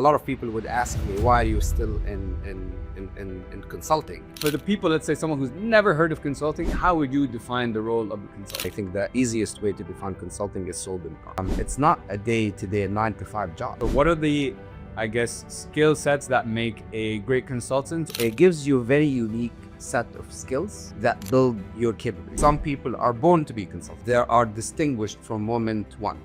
A lot of people would ask me, why are you still in consulting? For the people, let's say someone who's never heard of consulting, how would you define the role of a consultant? I think the easiest way to define consulting is sold income. It's not a day-to-day 9-to-5 job. So what are the, I guess, skill sets that make a great consultant? It gives you a very unique set of skills that build your capability. Some people are born to be consultants. They are distinguished from moment one.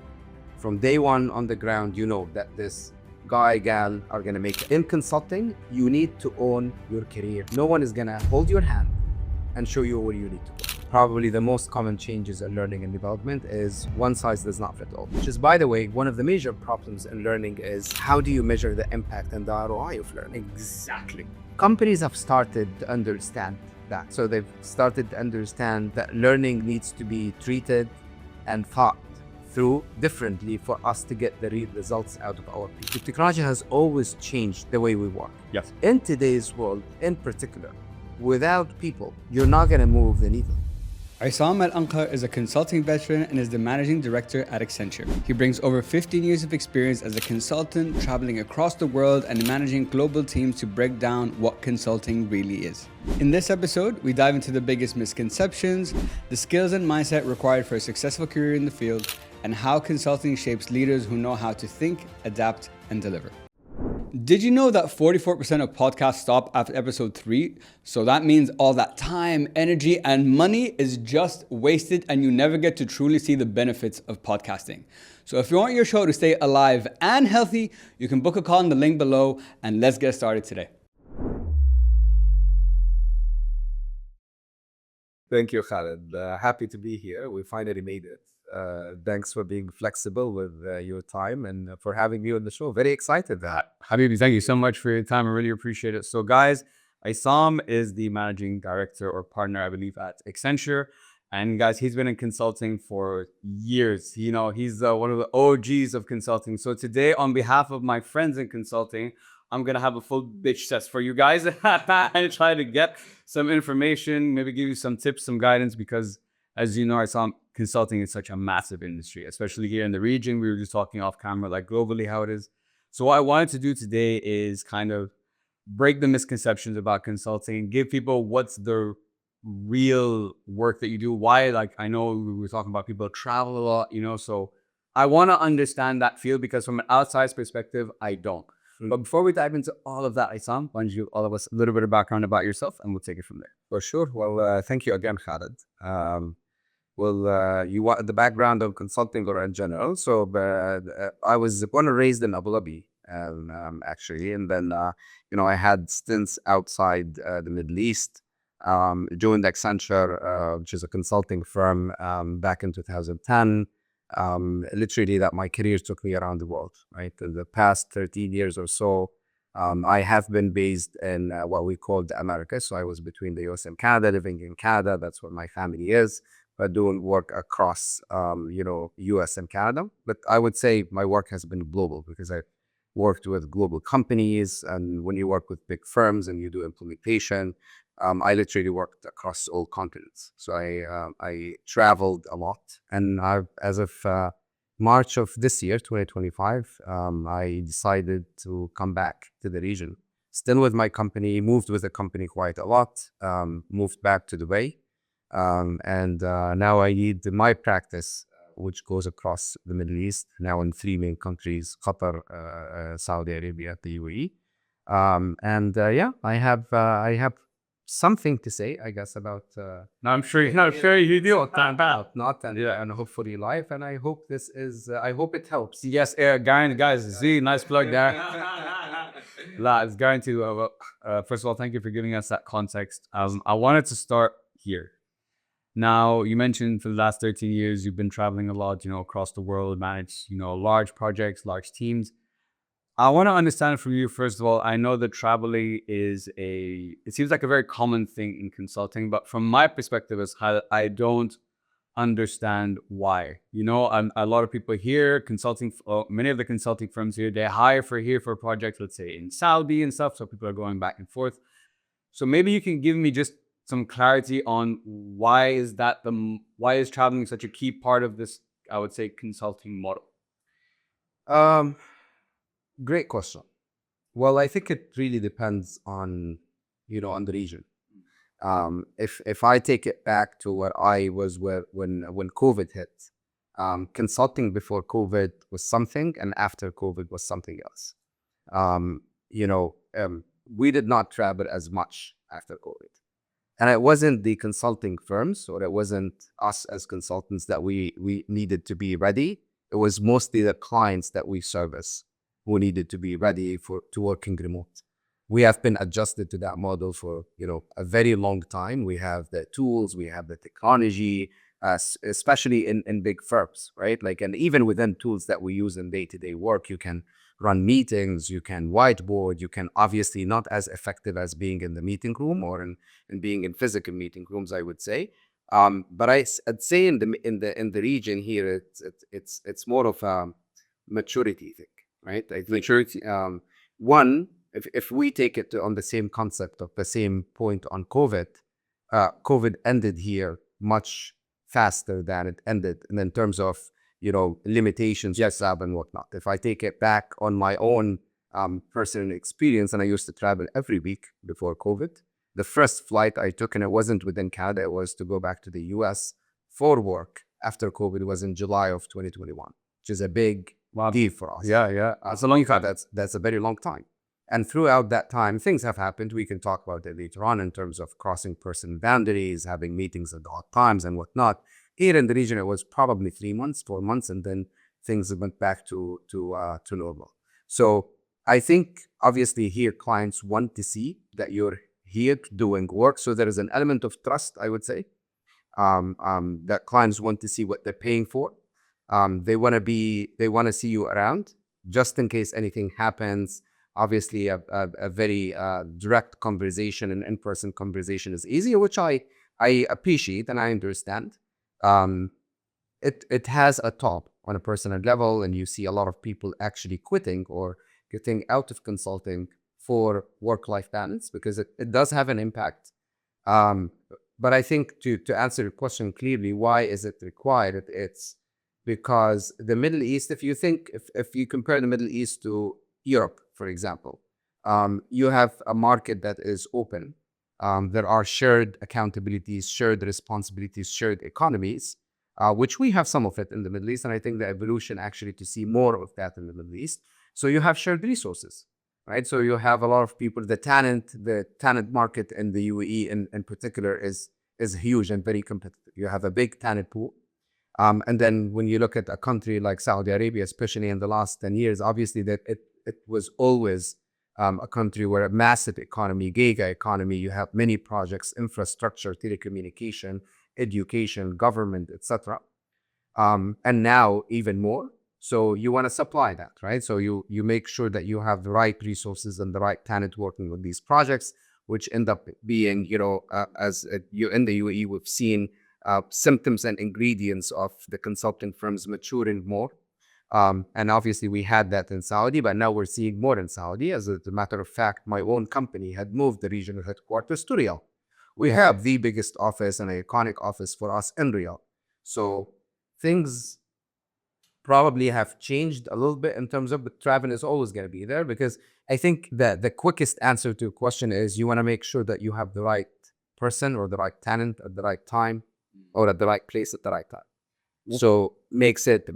From day one on the ground, you know that this guy, gal are gonna make it. In consulting, you need to own your career. No one is gonna hold your hand and show you where you need to go. Probably the most common changes in learning and development is one size does not fit all. Which is, by the way, one of the major problems in learning is how do you measure the impact and the ROI of learning? Exactly. Companies have started to understand that. So they've started to understand that learning needs to be treated and thought through differently for us to get the real results out of our people. Technology has always changed the way we work. Yes. In today's world, in particular, without people, you're not gonna move the needle. Issam Alnaqar is a consulting veteran and is the managing director at Accenture. He brings over 15 years of experience as a consultant, traveling across the world and managing global teams to break down what consulting really is. In this episode, we dive into the biggest misconceptions, the skills and mindset required for a successful career in the field, and how consulting shapes leaders who know how to think, adapt, and deliver. Did you know that 44% of podcasts stop after episode 3? So that means all that time, energy, and money is just wasted and you never get to truly see the benefits of podcasting. So if you want your show to stay alive and healthy, you can book a call in the link below and let's get started today. Thank you, Khaled. Happy to be here. We finally made it. Thanks for being flexible with your time and for having me on the show. Very excited. Habibi, thank you so much for your time. I really appreciate it. So guys, Issam is the managing director or partner, I believe, at Accenture. And guys, he's been in consulting for years. You know, he's one of the OGs of consulting. So today, on behalf of my friends in consulting, I'm going to have a full bitch test for you guys and try to get some information, maybe give you some tips, some guidance, because as you know, Issam, consulting is such a massive industry, especially here in the region. We were just talking off camera, like globally how it is. So what I wanted to do today is kind of break the misconceptions about consulting, give people what's the real work that you do. Why, like, I know we were talking about people travel a lot, you know, so I want to understand that field because from an outside perspective, I don't. But before we dive into all of that, Issam, why don't you give all of us a little bit of background about yourself and we'll take it from there. For sure. Well, thank you again, Khaled. You want the background of consulting or in general. So I was born and raised in Abu Dhabi, actually. And then, I had stints outside the Middle East. Joined Accenture, which is a consulting firm, back in 2010. Literally that my career took me around the world, right? In the past 13 years or so, I have been based in what we call the Americas. So I was between the US and Canada, living in Canada. That's where my family is. But doing work across, US and Canada. But I would say my work has been global because I worked with global companies. And when you work with big firms and you do implementation, I literally worked across all continents. So I traveled a lot. And as of March of this year, 2025, I decided to come back to the region. Still with my company, moved with the company quite a lot, moved back to Dubai. And now I lead my practice, which goes across the Middle East, now in 3 main countries: Qatar, Saudi Arabia, the UAE. I have something to say, I guess, about. No, I'm sure you do. And hopefully life. And I hope this is. I hope it helps. Yes, guys, see, nice plug there. It's guaranteed. First of all, thank you for giving us that context. I wanted to start here. Now, you mentioned for the last 13 years, you've been traveling a lot, across the world, managed, large projects, large teams. I want to understand from you, first of all, I know that traveling it seems like a very common thing in consulting, but from my perspective, I don't understand why. A lot of people here, many of the consulting firms here, they hire for a project, let's say in Saudi and stuff, so people are going back and forth. So maybe you can give me just some clarity on why is traveling such a key part of this, I would say, consulting model? Great question. Well, I think it really depends on, on the region. If I take it back to what I was when COVID hit, consulting before COVID was something, and after COVID was something else. Um, you know, we did not travel as much after COVID, and it wasn't the consulting firms, or it wasn't us as consultants that we needed to be ready. It was mostly the clients that we service who needed to be ready for to working remote. We have been adjusted to that model for a very long time. We have the tools, we have the technology, especially in big firms, right? Like, and even within tools that we use in day-to-day work, you can run meetings, you can whiteboard, you can, obviously not as effective as being in the meeting room or in being in physical meeting rooms, I would say. But I'd say in the region here, it's more of a maturity thing, right? I think Maturity. one, if we take it on the same concept of the same point on COVID, COVID ended here much faster than it ended, and in terms of limitations, yes, and whatnot. If I take it back on my own personal experience, and I used to travel every week before COVID. The first flight I took, and it wasn't within Canada, it was to go back to the US for work after COVID, was in July of 2021, which is a big deal for us. Yeah, yeah. That's a long time. That's a very long time. And throughout that time, things have happened. We can talk about it later on in terms of crossing person boundaries, having meetings at odd times and whatnot. Here in the region, it was probably 3 months, 4 months, and then things went back to normal. So I think obviously here clients want to see that you're here doing work. So there is an element of trust, I would say, that clients want to see what they're paying for. They want to see you around just in case anything happens. Obviously, a very direct conversation and in-person conversation is easier, which I appreciate and I understand. It has a top on a personal level, and you see a lot of people actually quitting or getting out of consulting for work-life balance, because it does have an impact. But I think to answer your question clearly, why is it required? It's because the Middle East, if you compare the Middle East to Europe, for example, you have a market that is open. There are shared accountabilities, shared responsibilities, shared economies, which we have some of it in the Middle East. And I think the evolution actually to see more of that in the Middle East. So you have shared resources, right? So you have a lot of people. The talent market in the UAE in particular is huge and very competitive. You have a big talent pool. And then when you look at a country like Saudi Arabia, especially in the last 10 years, obviously that it was always a country where a massive economy, giga economy, you have many projects, infrastructure, telecommunication, education, government, etc. And now even more. So you want to supply that, right? So you make sure that you have the right resources and the right talent working with these projects, which end up being, as you in the UAE, we've seen symptoms and ingredients of the consulting firms maturing more. And obviously we had that in Saudi, but now we're seeing more in Saudi. As a matter of fact, my own company had moved the regional headquarters to Riyadh. We have the biggest office and an iconic office for us in Riyadh. So things probably have changed a little bit in terms of, but travel is always going to be there, because I think that the quickest answer to a question is you want to make sure that you have the right person or the right talent at the right time or at the right place at the right time. So makes it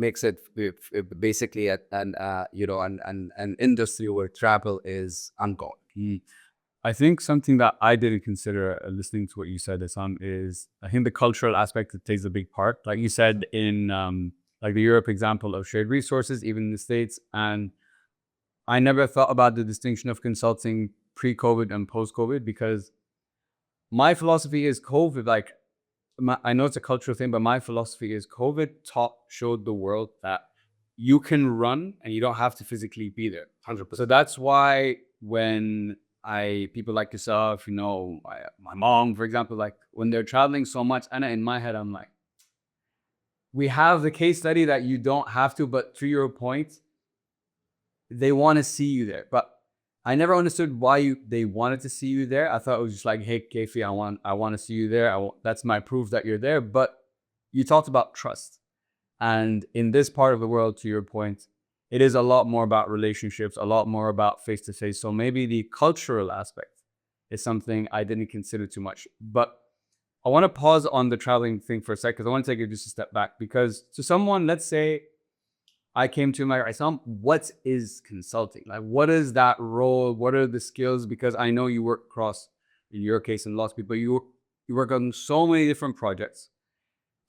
basically an industry where travel is ongoing. I think something that I didn't consider listening to what you said, Issam, is I think the cultural aspect that plays a big part. Like you said in like the Europe example of shared resources, even in the States. And I never thought about the distinction of consulting pre-COVID and post-COVID, because my philosophy is COVID, like I know it's a cultural thing, but my philosophy is COVID showed the world that you can run and you don't have to physically be there. 100%. So that's why when people like yourself, my mom, for example, like when they're traveling so much, and in my head, I'm like, we have the case study that you don't have to, but to your point, they want to see you there. But I never understood why they wanted to see you there. I thought it was just like, hey, Kefi, I want to see you there. That's my proof that you're there. But you talked about trust. And in this part of the world, to your point, it is a lot more about relationships, a lot more about face to face. So maybe the cultural aspect is something I didn't consider too much. But I want to pause on the traveling thing for a sec, because I want to take it just a step back. Because to someone, let's say I came to America, I saw what is consulting? Like, what is that role? What are the skills? Because I know you work across, in your case, and lots of people, you work on so many different projects.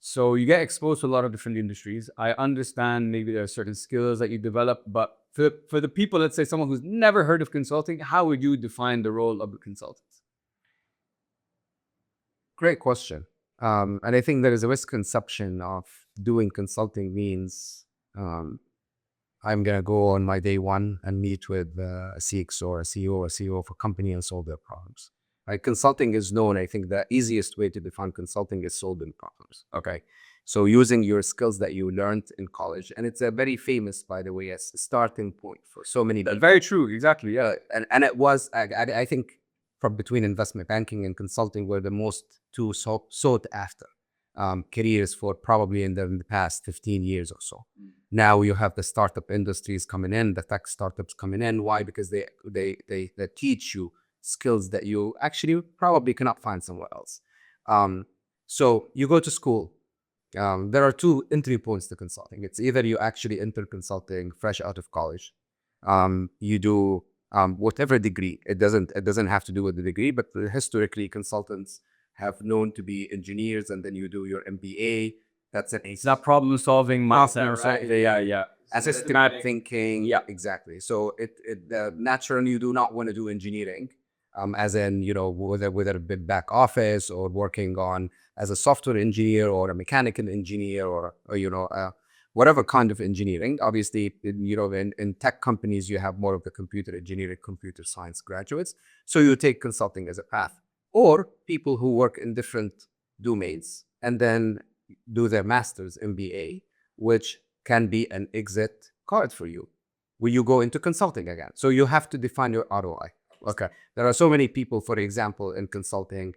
So you get exposed to a lot of different industries. I understand maybe there are certain skills that you develop, but for the people, let's say someone who's never heard of consulting, how would you define the role of a consultant? Great question. And I think there is a misconception of doing consulting means I'm going to go on my day one and meet with a CXO or a CEO or CEO of a company and solve their problems. Right? Consulting is known. I think the easiest way to define consulting is solving problems. Okay. So using your skills that you learned in college, and it's a very famous, by the way, as a starting point for so many people. Very true. Exactly. Yeah. And it was, I think, from between investment banking and consulting were the most two sought after careers for probably in the past 15 years or so. Now you have the startup industries coming in, the tech startups coming in. Why? Because they teach you skills that you actually probably cannot find somewhere else. So you go to school. There are two entry points to consulting. It's either you actually enter consulting fresh out of college. You do whatever degree. It doesn't have to do with the degree, but historically consultants have known to be engineers, and then you do your MBA. That's an It's that problem solving mindset or something. Yeah. systematic thinking. Yeah, exactly. So it naturally you do not want to do engineering, as in, you know, whether it be back office or working on as a software engineer or a mechanical engineer or you know, whatever kind of engineering. Obviously, you know, in tech companies, you have more of the computer engineering, computer science graduates. So you take consulting as a path, or people who work in different domains and then do their master's MBA, which can be an exit card for you when you go into consulting again. So you have to define your ROI. Okay. There are so many people, for example, in consulting,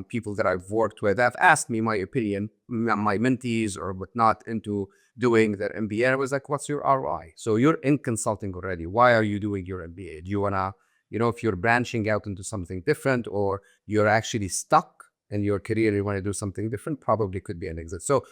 people that I've worked with have asked me my opinion, my mentees or whatnot, into doing their MBA. I was like, what's your ROI? So you're in consulting already. Why are you doing your MBA? Do you want to, you know, if you're branching out into something different, or you're actually stuck in your career, you want to do something different, probably could be an exit. So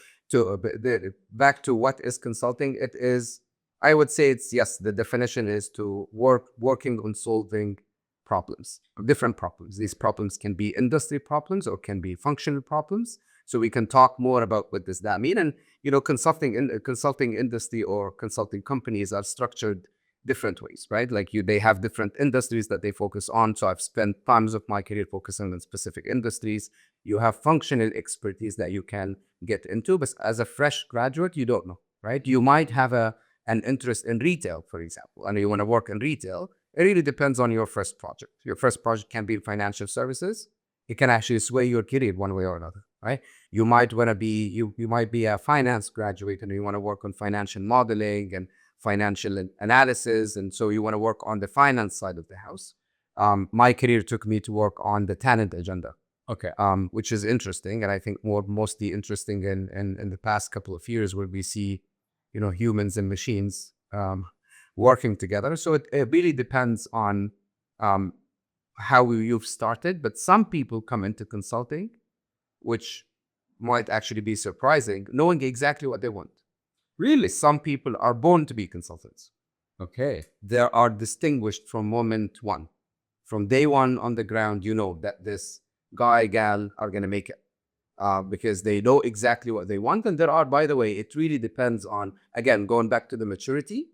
back to what is consulting, it is, I would say it's, yes, the definition is to working on solving problems, different problems. These problems can be industry problems or can be functional problems. So we can talk more about what does that mean. And, you know, consulting industry or consulting companies are structured different ways, right? Like they have different industries that they focus on. So I've spent times of my career focusing on specific industries. You have functional expertise that you can get into, but as a fresh graduate, you don't know, right? You might have an interest in retail, for example, and you want to work in retail. It really depends on your first project. Your first project can be in financial services. It can actually sway your career one way or another, right? You might want to be, you might be a finance graduate and you want to work on financial modeling and financial analysis. And so you want to work on the finance side of the house. My career took me to work on the talent agenda. Okay. Which is interesting. And I think mostly interesting in the past couple of years, where we see, you know, humans and machines working together. So it really depends on how you've started. But some people come into consulting, which might actually be surprising, knowing exactly what they want. Really, some people are born to be consultants. Okay. They are distinguished from moment one. From day one on the ground, you know that this guy, gal are going to make it. Because they know exactly what they want. And there are, by the way, it really depends on, again, going back to the maturity,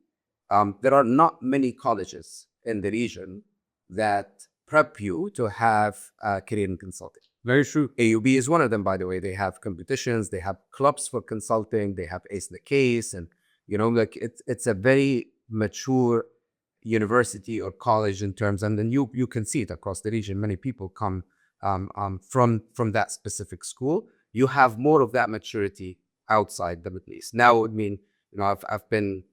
there are not many colleges in the region that prep you to have a career in consulting. Very true. AUB is one of them, by the way. They have competitions, they have clubs for consulting, they have Ace the Case, and, you know, like it's a very mature university or college in terms, and then you can see it across the region. Many people come from that specific school. You have more of that maturity outside the Middle East. Now, I mean, you know,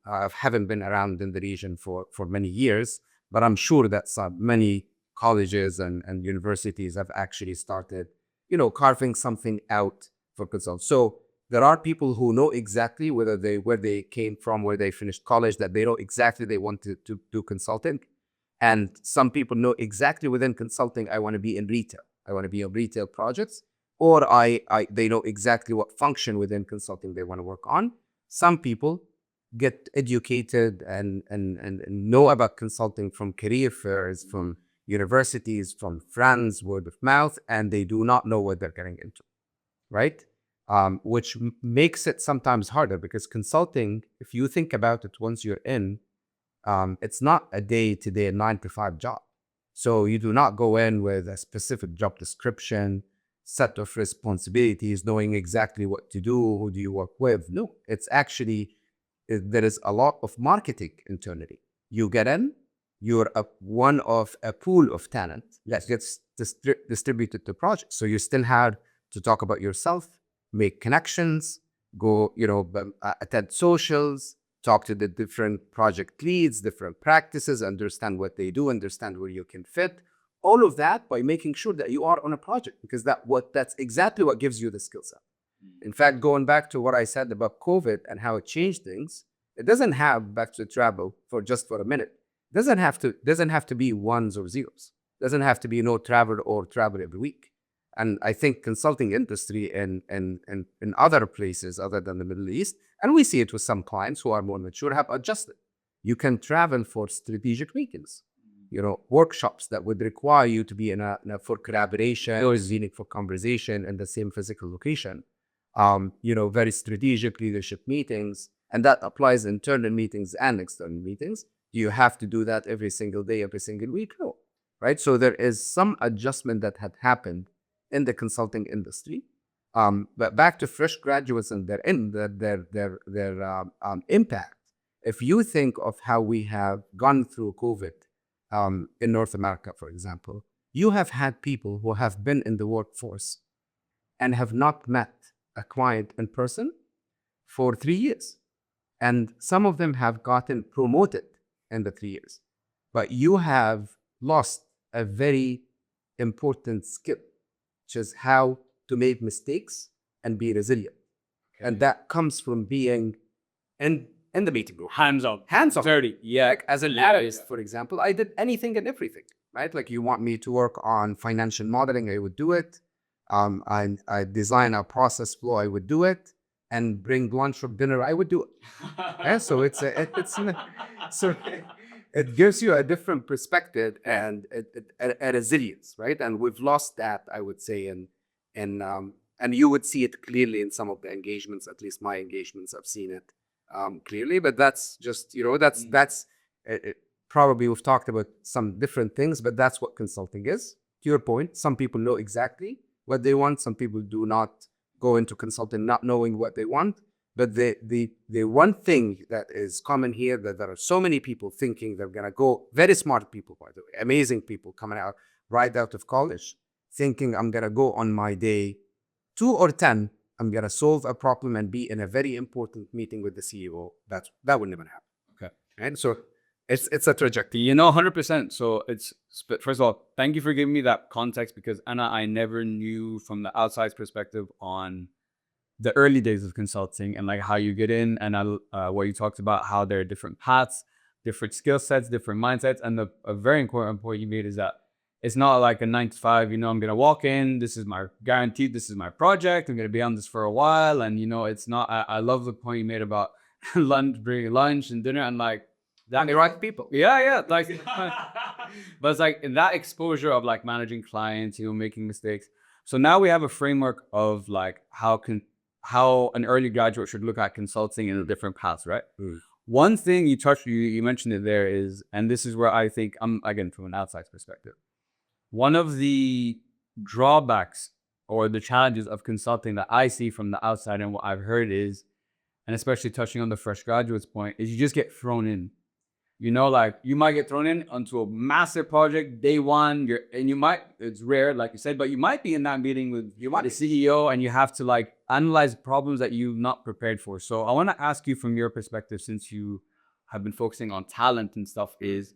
I haven't been around in the region for many years, but I'm sure that many colleges and universities have actually started, you know, carving something out for consultants. So There are people who know exactly where they came from, where they finished college, that they know exactly they want to do consulting. And some people know exactly within consulting, I want to be in retail. I want to be on retail projects, or they know exactly what function within consulting they want to work on. Some people get educated and know about consulting from career fairs, from universities, from friends, word of mouth, and they do not know what they're getting into, right? Which makes it sometimes harder, because consulting, if you think about it, once you're in, it's not a day-to-day 9 to 5 job. So you do not go in with a specific job description, set of responsibilities, knowing exactly what to do, who do you work with. No, it's actually, there is a lot of marketing internally. You get in, you're one of a pool of talent that gets distributed to projects. So you still have to talk about yourself, make connections, go, attend socials, talk to the different project leads, different practices, understand what they do, understand where you can fit. All of that by making sure that you are on a project, because that's exactly what gives you the skill set. In fact, going back to what I said about COVID and how it changed things, it doesn't have back to travel for a minute. Doesn't have to be ones or zeros. Doesn't have to be no travel or travel every week. And I think consulting industry in other places other than the Middle East, and we see it with some clients who are more mature, have adjusted. You can travel for strategic meetings, workshops that would require you to be for collaboration or Zenith for conversation in the same physical location. Very strategic leadership meetings, and that applies internal meetings and external meetings. Do you have to do that every single day, every single week? No, right? So there is some adjustment that had happened in the consulting industry. But back to fresh graduates and their impact. If you think of how we have gone through COVID in North America, for example, you have had people who have been in the workforce and have not met a client in person for 3 years. And some of them have gotten promoted in the 3 years. But you have lost a very important skill, which is how to make mistakes and be resilient. Okay. And that comes from being in the meeting room. Hands-on. Dirty. Yeah. Like as an analyst, for example, I did anything and everything, right? Like you want me to work on financial modeling, I would do it. I design a process flow, I would do it. And bring lunch or dinner, I would do it. Yeah, so it gives you a different perspective and a resilience, right? And we've lost that, I would say, and you would see it clearly in some of the engagements. At least my engagements, I've seen it clearly. But that's just probably we've talked about some different things, but that's what consulting is. To your point, some people know exactly what they want. Some people do not go into consulting not knowing what they want. But the one thing that is common here, that there are so many people thinking they're gonna go, very smart people, by the way, amazing people coming out right out of college, thinking I'm gonna go on my day 2 or 10, I'm gonna solve a problem and be in a very important meeting with the CEO. That would never happen. Okay. And so it's a trajectory. 100%. So first of all, thank you for giving me that context, because Anna, I never knew from the outside perspective on the early days of consulting and like how you get in, and what you talked about, how there are different paths, different skill sets, different mindsets. And a very important point you made is that it's not like a 9 to 5, I'm going to walk in, this is my guaranteed, this is my project, I'm going to be on this for a while. And, it's not, I love the point you made about bringing lunch and dinner and like, that the right people. Yeah. Like, but it's like in that exposure of like managing clients, making mistakes. So now we have a framework of like how an early graduate should look at consulting in a different paths, right? One thing you mentioned it there is, and this is where I think I'm, again, from an outside perspective, one of the drawbacks or the challenges of consulting that I see from the outside and what I've heard is, and especially touching on the fresh graduates point, is you just get thrown in. Like you might get thrown in onto a massive project day one, it's rare, like you said, but you might be in that meeting with the CEO and you have to like analyze problems that you've not prepared for. So I want to ask you from your perspective, since you have been focusing on talent and stuff, is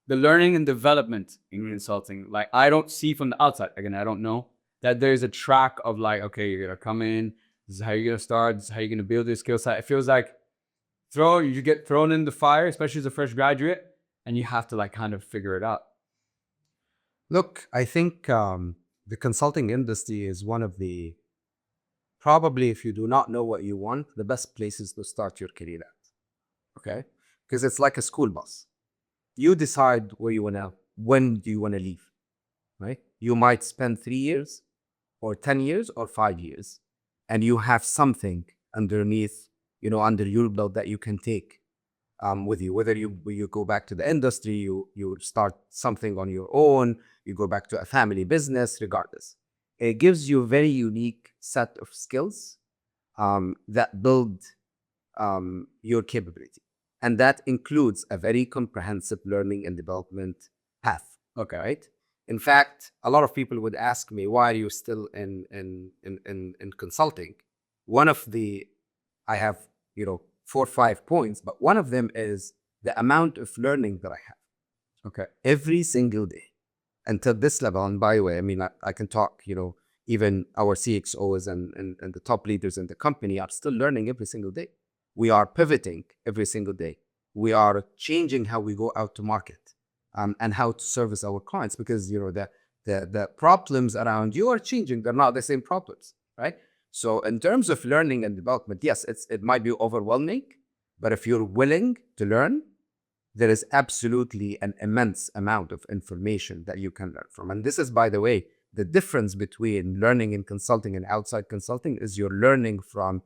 the learning and development in consulting. Like I don't see from the outside, again, I don't know, that there's a track of like, okay, you're going to come in, This is how you're gonna start. This is how you're gonna build your skill set. It feels like you get thrown in the fire, especially as a fresh graduate, and you have to like kind of figure it out. Look, I think the consulting industry is one of the, probably if you do not know what you want, the best places to start your career at. Okay? Because it's like a school bus. You decide when do you wanna leave, right? You might spend 3 years or 10 years or 5 years, and you have something underneath, under your belt that you can take with you. Whether you go back to the industry, you start something on your own, you go back to a family business, regardless. It gives you a very unique set of skills that build your capability. And that includes a very comprehensive learning and development path. Okay. Right? In fact, a lot of people would ask me, why are you still in consulting? I have, 4 or 5 points, but one of them is the amount of learning that I have. Okay. Every single day until this level. And by the way, I mean, I can talk, even our CXOs and the top leaders in the company are still learning every single day. We are pivoting every single day. We are changing how we go out to market and how to service our clients, because, the problems around you are changing. They're not the same problems, right? So in terms of learning and development, yes, it might be overwhelming, but if you're willing to learn, there is absolutely an immense amount of information that you can learn from. And this is, by the way, the difference between learning in consulting and outside consulting is you're learning from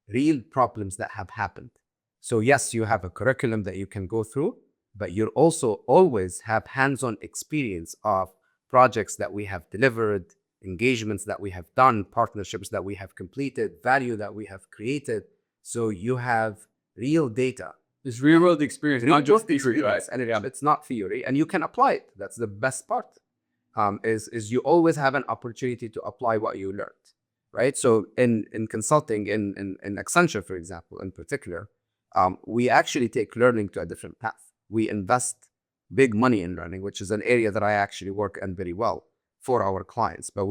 real problems that have happened. So yes, you have a curriculum that you can go through, but you also always have hands-on experience of projects that we have delivered, engagements that we have done, partnerships that we have completed, value that we have created. So you have real data. It's real world experience, not just theory, right? And it's not theory, and you can apply it. That's the best part. Is you always have an opportunity to apply what you learned, right? So in consulting, in Accenture, for example, in particular, we actually take learning to a different path. We invest big money in learning, which is an area that I actually work in very well for our clients. But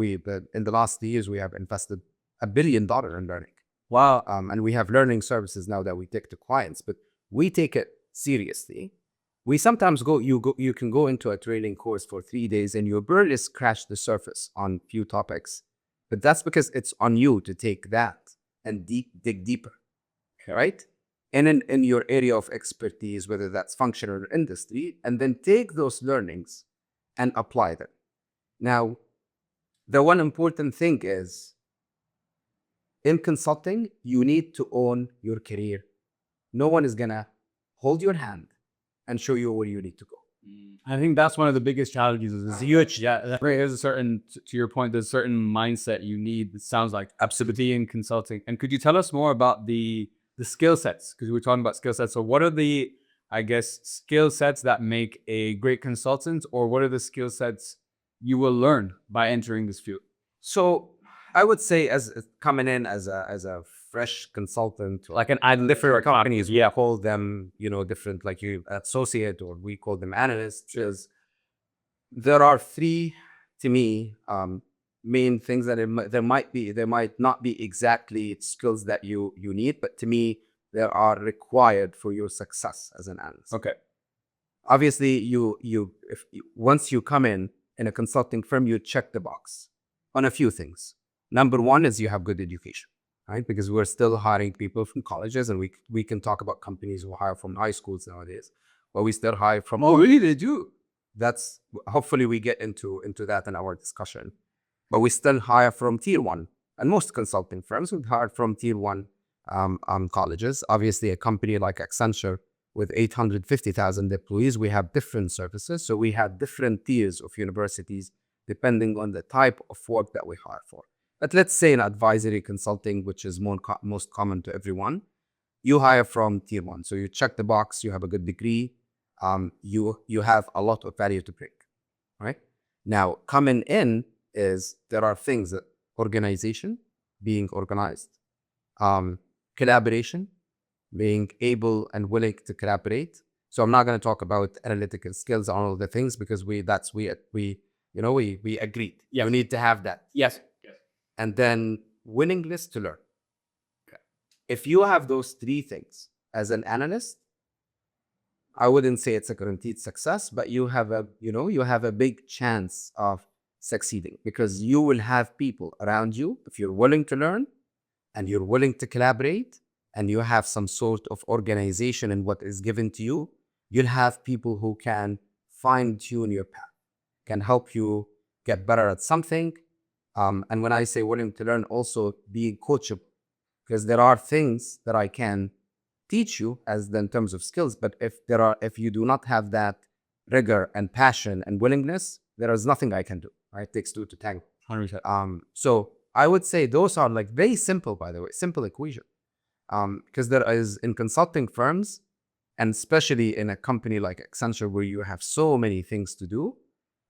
in the last years, we have invested $1 billion in learning. Wow. And we have learning services now that we take to clients, but we take it seriously. We sometimes you can go into a training course for 3 days and you barely scratch the surface on few topics, but that's because it's on you to take that and dig deeper, right? And in your area of expertise, whether that's function or industry, and then take those learnings and apply them. Now, the one important thing is, in consulting, you need to own your career. No one is gonna hold your hand and show you where you need to go. I think that's one of the biggest challenges. Is huge. Yeah, there's a certain, to your point, there's a certain mindset you need. It sounds like absolutely in consulting. And could you tell us more about the skill sets? Because we're talking about skill sets. So what are the, I guess, skill sets that make a great consultant, or what are the skill sets you will learn by entering this field? So I would say, as coming in as a fresh consultant, Like an different companies, we call them, different, like you associate, or we call them analysts. Is there are 3, to me, main things that there might not be exactly skills that you need, but to me, they are required for your success as an analyst. Okay. Obviously, once you come in a consulting firm, you check the box on a few things. Number 1 is you have good education, right? Because we're still hiring people from colleges, and we can talk about companies who hire from high schools nowadays, but we still hire from. Oh, really? They do? That's, hopefully we get into that in our discussion. But we still hire from tier 1, and most consulting firms would hire from tier 1 colleges. Obviously, a company like Accenture with 850,000 employees, we have different services. So we have different tiers of universities depending on the type of work that we hire for. But let's say in advisory consulting, which is most common to everyone, you hire from tier 1. So you check the box, you have a good degree, you have a lot of value to bring, right? Now, coming in there are things that organization, being organized, collaboration, being able and willing to collaborate. So I'm not going to talk about analytical skills on all the things, because we agreed. Yeah. We need to have that. Yes. And then willingness to learn. If you have those three things as an analyst, I wouldn't say it's a guaranteed success, but you have a big chance of succeeding, because you will have people around you, if you're willing to learn and you're willing to collaborate and you have some sort of organization in what is given to you, you'll have people who can fine tune your path, can help you get better at something. And when I say willing to learn, also being coachable, because there are things that I can teach you in terms of skills, but if you do not have that rigor and passion and willingness, there is nothing I can do. Right? It takes two to tango. 100%. So I would say those are like very simple, by the way, simple equation. Because there is in consulting firms, and especially in a company like Accenture where you have so many things to do,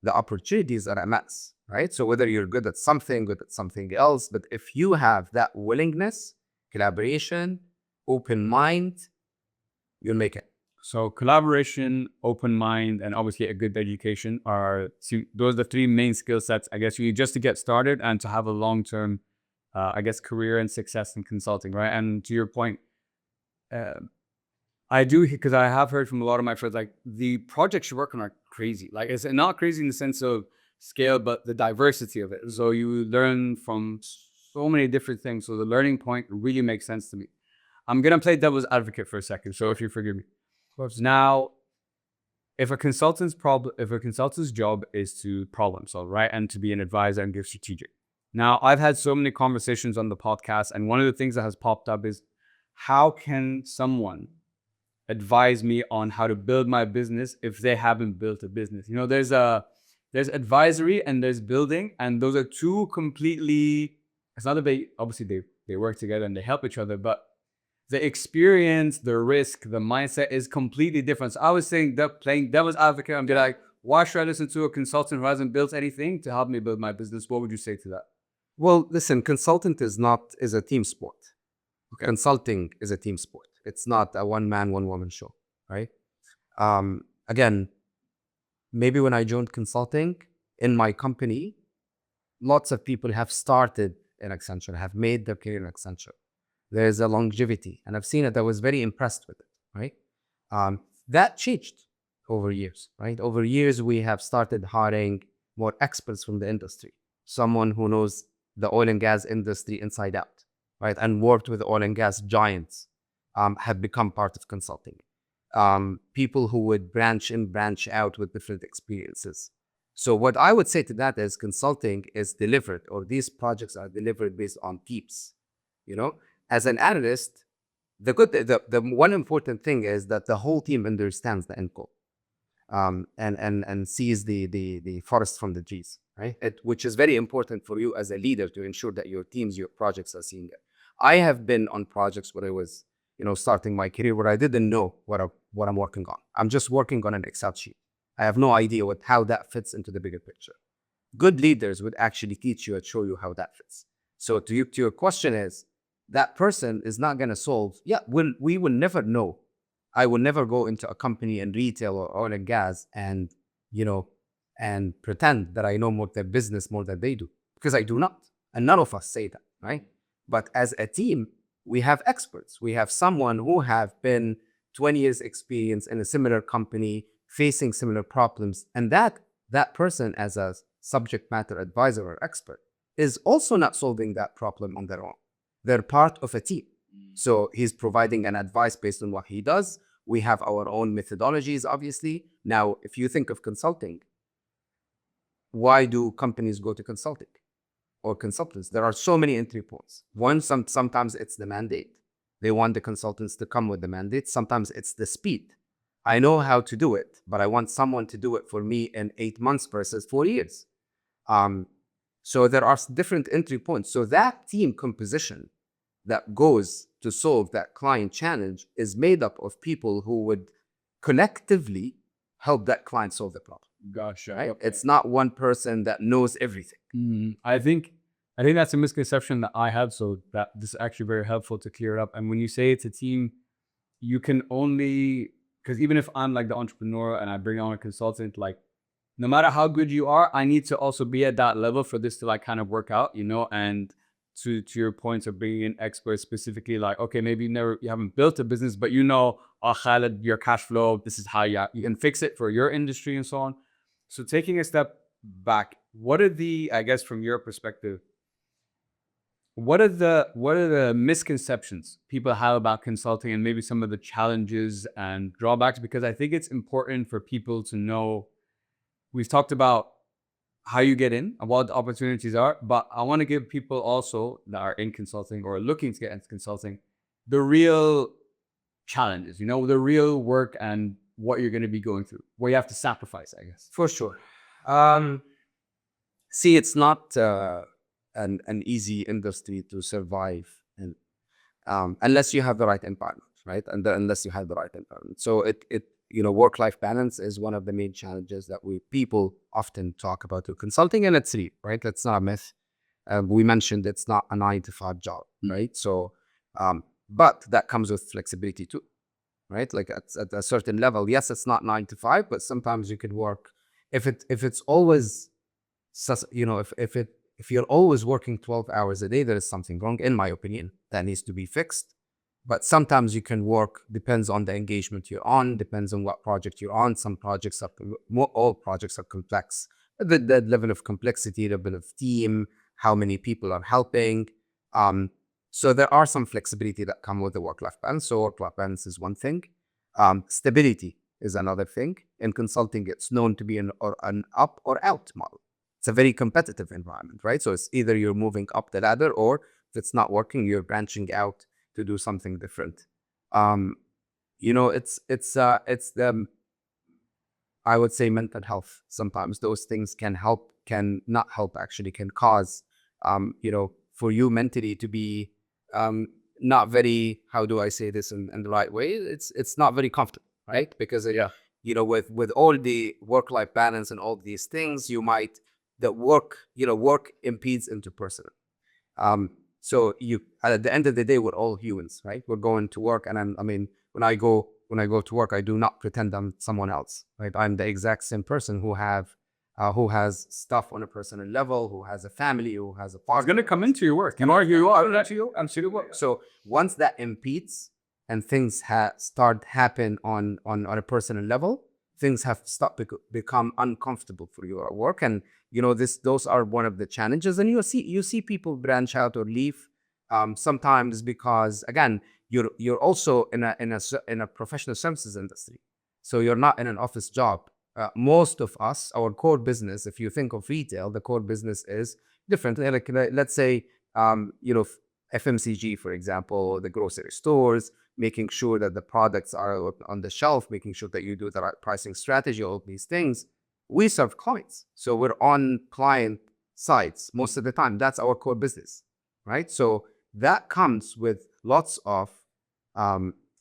the opportunities are immense, right? So whether you're good at something else, but if you have that willingness, collaboration, open mind, you'll make it. So collaboration, open mind, and obviously a good education those are the three main skill sets, I guess, you need just to get started and to have a long-term, career and success in consulting, right? And to your point, I do, because I have heard from a lot of my friends, like the projects you work on are crazy. Like it's not crazy in the sense of scale, but the diversity of it. So you learn from so many different things. So the learning point really makes sense to me. I'm gonna play devil's advocate for a second. So if you forgive me. Now, if a consultant's job is to problem solve, right, and to be an advisor and give strategic. Now, I've had so many conversations on the podcast, and one of the things that has popped up is, how can someone advise me on how to build my business if they haven't built a business? You know, there's advisory and there's building, and those are two completely. It's not that they work together and they help each other, but the experience, the risk, the mindset is completely different. So I was saying that playing devil's advocate, I'm like, why should I listen to a consultant who hasn't built anything to help me build my business? What would you say to that? Well, listen, consultant is a team sport. Okay. Consulting is a team sport. It's not a one-man, one-woman show, right? Again, maybe when I joined consulting in my company, lots of people have started in Accenture, have made their career in Accenture. There's a longevity, and I've seen it. I was very impressed with it, right? That changed over years, right? Over years, we have started hiring more experts from the industry, someone who knows the oil and gas industry inside out, right? And worked with oil and gas giants, have become part of consulting. People who would branch in, branch out with different experiences. So what I would say to that is consulting is delivered, or these projects are delivered based on teams, you know? As an analyst, the one important thing is that the whole team understands the end goal, and sees the forest from the trees, right? Which is very important for you as a leader to ensure that your teams, your projects are seeing it. I have been on projects where I was, starting my career, where I didn't know what I'm working on. I'm just working on an Excel sheet. I have no idea how that fits into the bigger picture. Good leaders would actually teach you and show you how that fits. So to your question is, that person is not going to solve. Yeah, we will never know. I will never go into a company in retail or oil and gas and pretend that I know more their business more than they do, because I do not, and none of us say that, right? But as a team, we have experts. We have someone who have been 20 years experience in a similar company, facing similar problems, and that person, as a subject matter advisor or expert, is also not solving that problem on their own. They're part of a team. So he's providing an advice based on what he does. We have our own methodologies, obviously. Now, if you think of consulting, why do companies go to consulting or consultants? There are so many entry points. One, sometimes it's the mandate. They want the consultants to come with the mandate. Sometimes it's the speed. I know how to do it, but I want someone to do it for me in 8 months versus 4 years. So there are different entry points. So that team composition that goes to solve that client challenge is made up of people who would collectively help that client solve the problem. Gotcha. Right? Okay. It's not one person that knows everything. I think that's a misconception that I have. So that this is actually very helpful to clear it up. And when you say it's a team, you can only, because even if I'm like the entrepreneur and I bring on a consultant, like no matter how good you are, I need to also be at that level for this to like kind of work out, and to your points of bringing in experts specifically, like, okay, maybe you haven't built a business, but oh, Khaled, your cash flow, this is how you can fix it for your industry and so on. So taking a step back, what are I guess from your perspective, what are the misconceptions people have about consulting and maybe some of the challenges and drawbacks? Because I think it's important for people to know. We've talked about how you get in and what the opportunities are, but I want to give people also that are in consulting or looking to get into consulting the real challenges, the real work and what you're going to be going through, where you have to sacrifice, I guess. For sure. See, it's not an easy industry to survive in, unless you have the right environment, right? And unless you have the right environment. So work-life balance is one of the main challenges that people often talk about to consulting, and it's real, right? That's not a myth. We mentioned it's not a 9-to-5 job, right? So, but that comes with flexibility too, right? Like at a certain level, yes, it's not 9-to-5, but sometimes you can work if it's always, if you're always working 12 hours a day, there is something wrong, in my opinion, that needs to be fixed. But sometimes you can work, depends on the engagement you're on, depends on what project you're on. Some projects all projects are complex. The level of complexity, the level of team, how many people are helping. So there are some flexibility that come with the work-life balance. So work-life balance is one thing. Stability is another thing. In consulting, it's known to be an up or out model. It's a very competitive environment, right? So it's either you're moving up the ladder, or if it's not working, you're branching out to do something different. It's the, I would say, mental health. Sometimes those things can help, can not help, actually can cause, for you mentally to be not very, how do I say this in the right way? It's not very comfortable, right? Because with all the work-life balance and all these things, work impedes into personal. So at the end of the day, we're all humans, right? We're going to work, and when I go to work, I do not pretend I'm someone else, right? I'm the exact same person who has stuff on a personal level, who has a family, who has a partner. It's going to come into your work. You are who you are. Absolutely. So once that impedes and things start happen on a personal level, things have become uncomfortable for you at work, and those are one of the challenges. And you see people branch out or leave sometimes because, again, you're also in a professional services industry, so you're not in an office job. Most of us, our core business, if you think of retail, the core business is different. Like let's say FMCG, for example, the grocery stores, making sure that the products are on the shelf, making sure that you do the right pricing strategy, all of these things. We serve clients. So we're on client sites most of the time. That's our core business, right? So that comes with lots of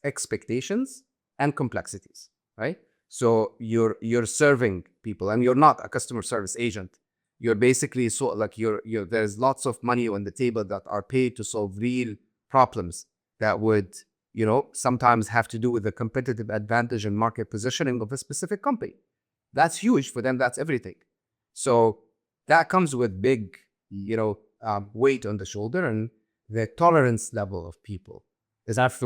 expectations and complexities, right? So you're serving people, and you're not a customer service agent. You're basically there's lots of money on the table that are paid to solve real problems that would sometimes have to do with the competitive advantage and market positioning of a specific company. That's huge for them. That's everything. So that comes with big, weight on the shoulder, and the tolerance level of people is that's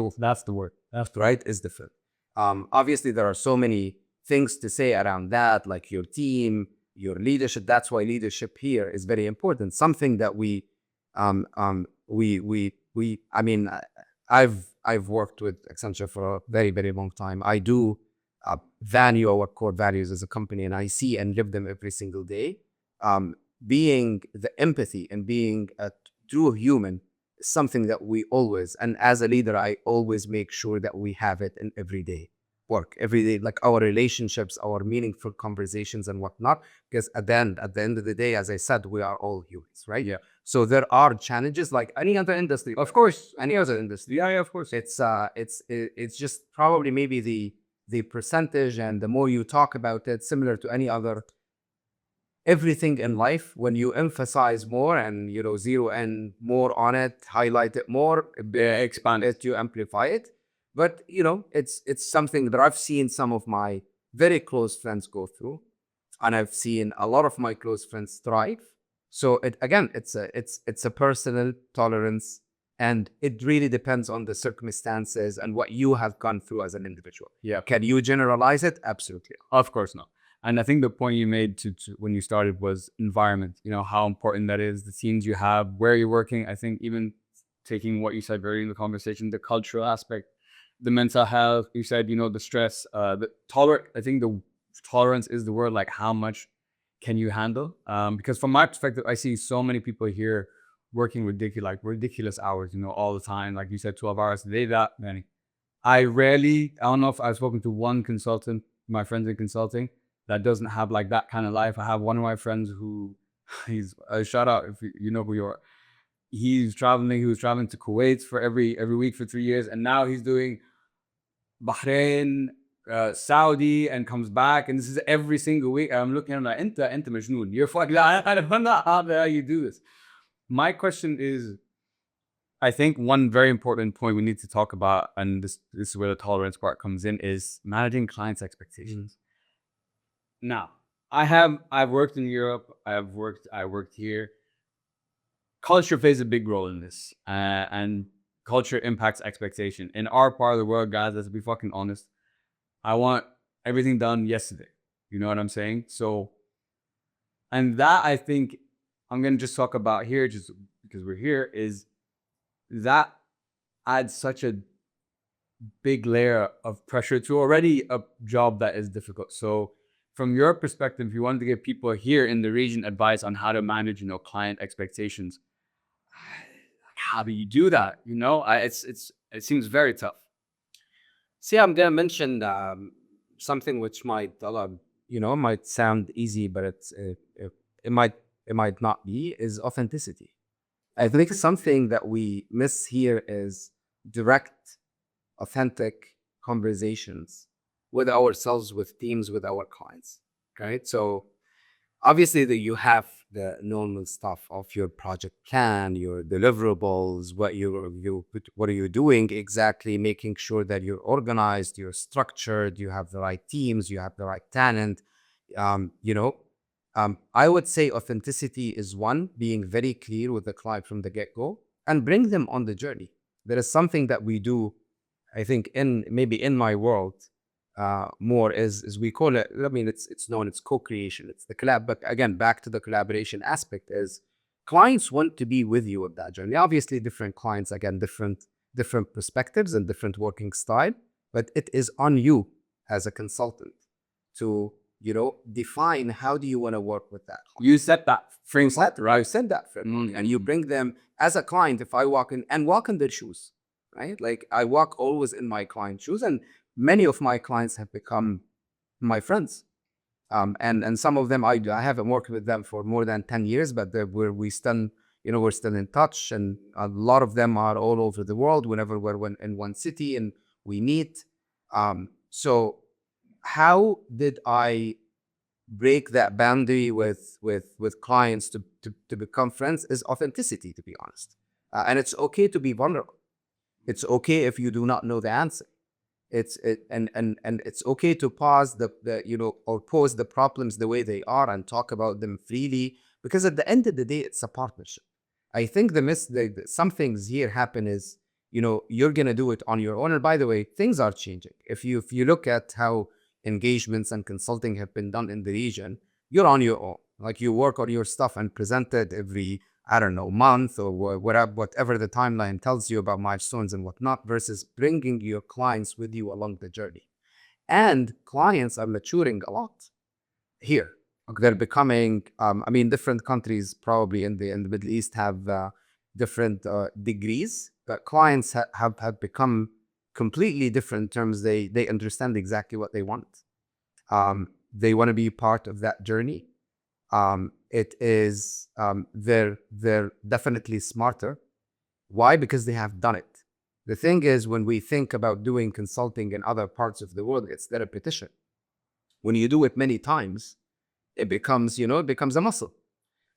the word. Right, is different. Obviously, there are so many things to say around that, like your team, your leadership. That's why leadership here is very important. Something that I've worked with Accenture for a very, very long time. I do value our core values as a company, and I see and live them every single day. Being the empathy and being a true human is something that we always, and as a leader, I always make sure that we have it in everyday work, every day, like our relationships, our meaningful conversations and whatnot. Because at the end of the day, as I said, we are all humans, right? Yeah. So there are challenges like any other industry. Of course. Any other industry. Yeah, of course. It's just probably maybe the percentage, and the more you talk about it, similar to any other everything in life, when you emphasize more and zero in more on it, highlight it more, expand it, you amplify it. But it's something that I've seen some of my very close friends go through, and I've seen a lot of my close friends thrive. So it again, it's a personal tolerance, and it really depends on the circumstances and what you have gone through as an individual. Yeah. Can you generalize it? Absolutely. Of course not. And I think the point you made to when you started was environment, you know, how important that is, the teams you have, where you're working. I think even taking what you said earlier in the conversation, the cultural aspect, the mental health, you said, you know, the stress, I think the tolerance is the word, like how much can you handle? Because from my perspective, I see so many people here working ridiculous hours, you know, all the time. Like you said, 12 hours a day, that many. I don't know if I've spoken to one consultant, my friends in consulting, that doesn't have like that kind of life. I have one of my friends who he's a shout out if you know who you are. He was traveling to Kuwait for every week for 3 years, and now he's doing Bahrain, Saudi, and comes back, and this is every single week. I'm looking at him like, Enta majnoon. You're fucking, I don't know how the hell you do this. My question is, I think one very important point we need to talk about, and this is where the tolerance part comes in, is managing clients' expectations. Now, I've worked in Europe. I worked here. Culture plays a big role in this, and culture impacts expectation. In our part of the world, guys, let's be fucking honest. I want everything done yesterday. You know what I'm saying? So, and that I think I'm gonna just talk about here, just because we're here, is that adds such a big layer of pressure to already a job that is difficult. So from your perspective, if you wanted to give people here in the region advice on how to manage, you know, client expectations, how do you do that? You know, it seems very tough. See, I'm gonna mention something which might, might sound easy, but it might not be. Is authenticity. I think something that we miss here is direct, authentic conversations with ourselves, with teams, with our clients. Right. So obviously that you have the normal stuff of your project plan, your deliverables, what are you doing exactly, making sure that you're organized, you're structured, you have the right teams, you have the right talent. I would say authenticity is one, being very clear with the client from the get-go and bring them on the journey. There is something that we do, I think, in my world, more is we call it, I mean, it's known, it's co-creation, it's the collab. But again, back to the collaboration aspect, is clients want to be with you with that journey. Obviously, different clients, again, different perspectives and different working style, but it is on you as a consultant to define how do you want to work with that client. You set that frame set, right? You set that frame, and you bring them as a client. If I walk in their shoes, right? Like I walk always in my client's shoes, and many of my clients have become my friends. And some of them I haven't worked with them for more than 10 years, but we're still in touch, and a lot of them are all over the world. Whenever we're in one city and we meet, so how did I break that boundary with clients to become friends? Is authenticity, to be honest, and it's okay to be vulnerable. It's okay if you do not know the answer. And it's okay to pause or pose the problems the way they are and talk about them freely, because at the end of the day, it's a partnership. I think some things here happen is, you're gonna do it on your own. And by the way, things are changing. If you look at how engagements and consulting have been done in the region, you're on your own. Like you work on your stuff and present it every, I don't know, month or whatever the timeline tells you about milestones and whatnot, versus bringing your clients with you along the journey. And clients are maturing a lot here. They're becoming, different countries probably in the Middle East have different degrees, but clients have become completely different in terms they understand exactly what they want. They want to be part of that journey. It is they're definitely smarter. Why? Because they have done it. The thing is, when we think about doing consulting in other parts of the world, it's the repetition. When you do it many times, it becomes a muscle.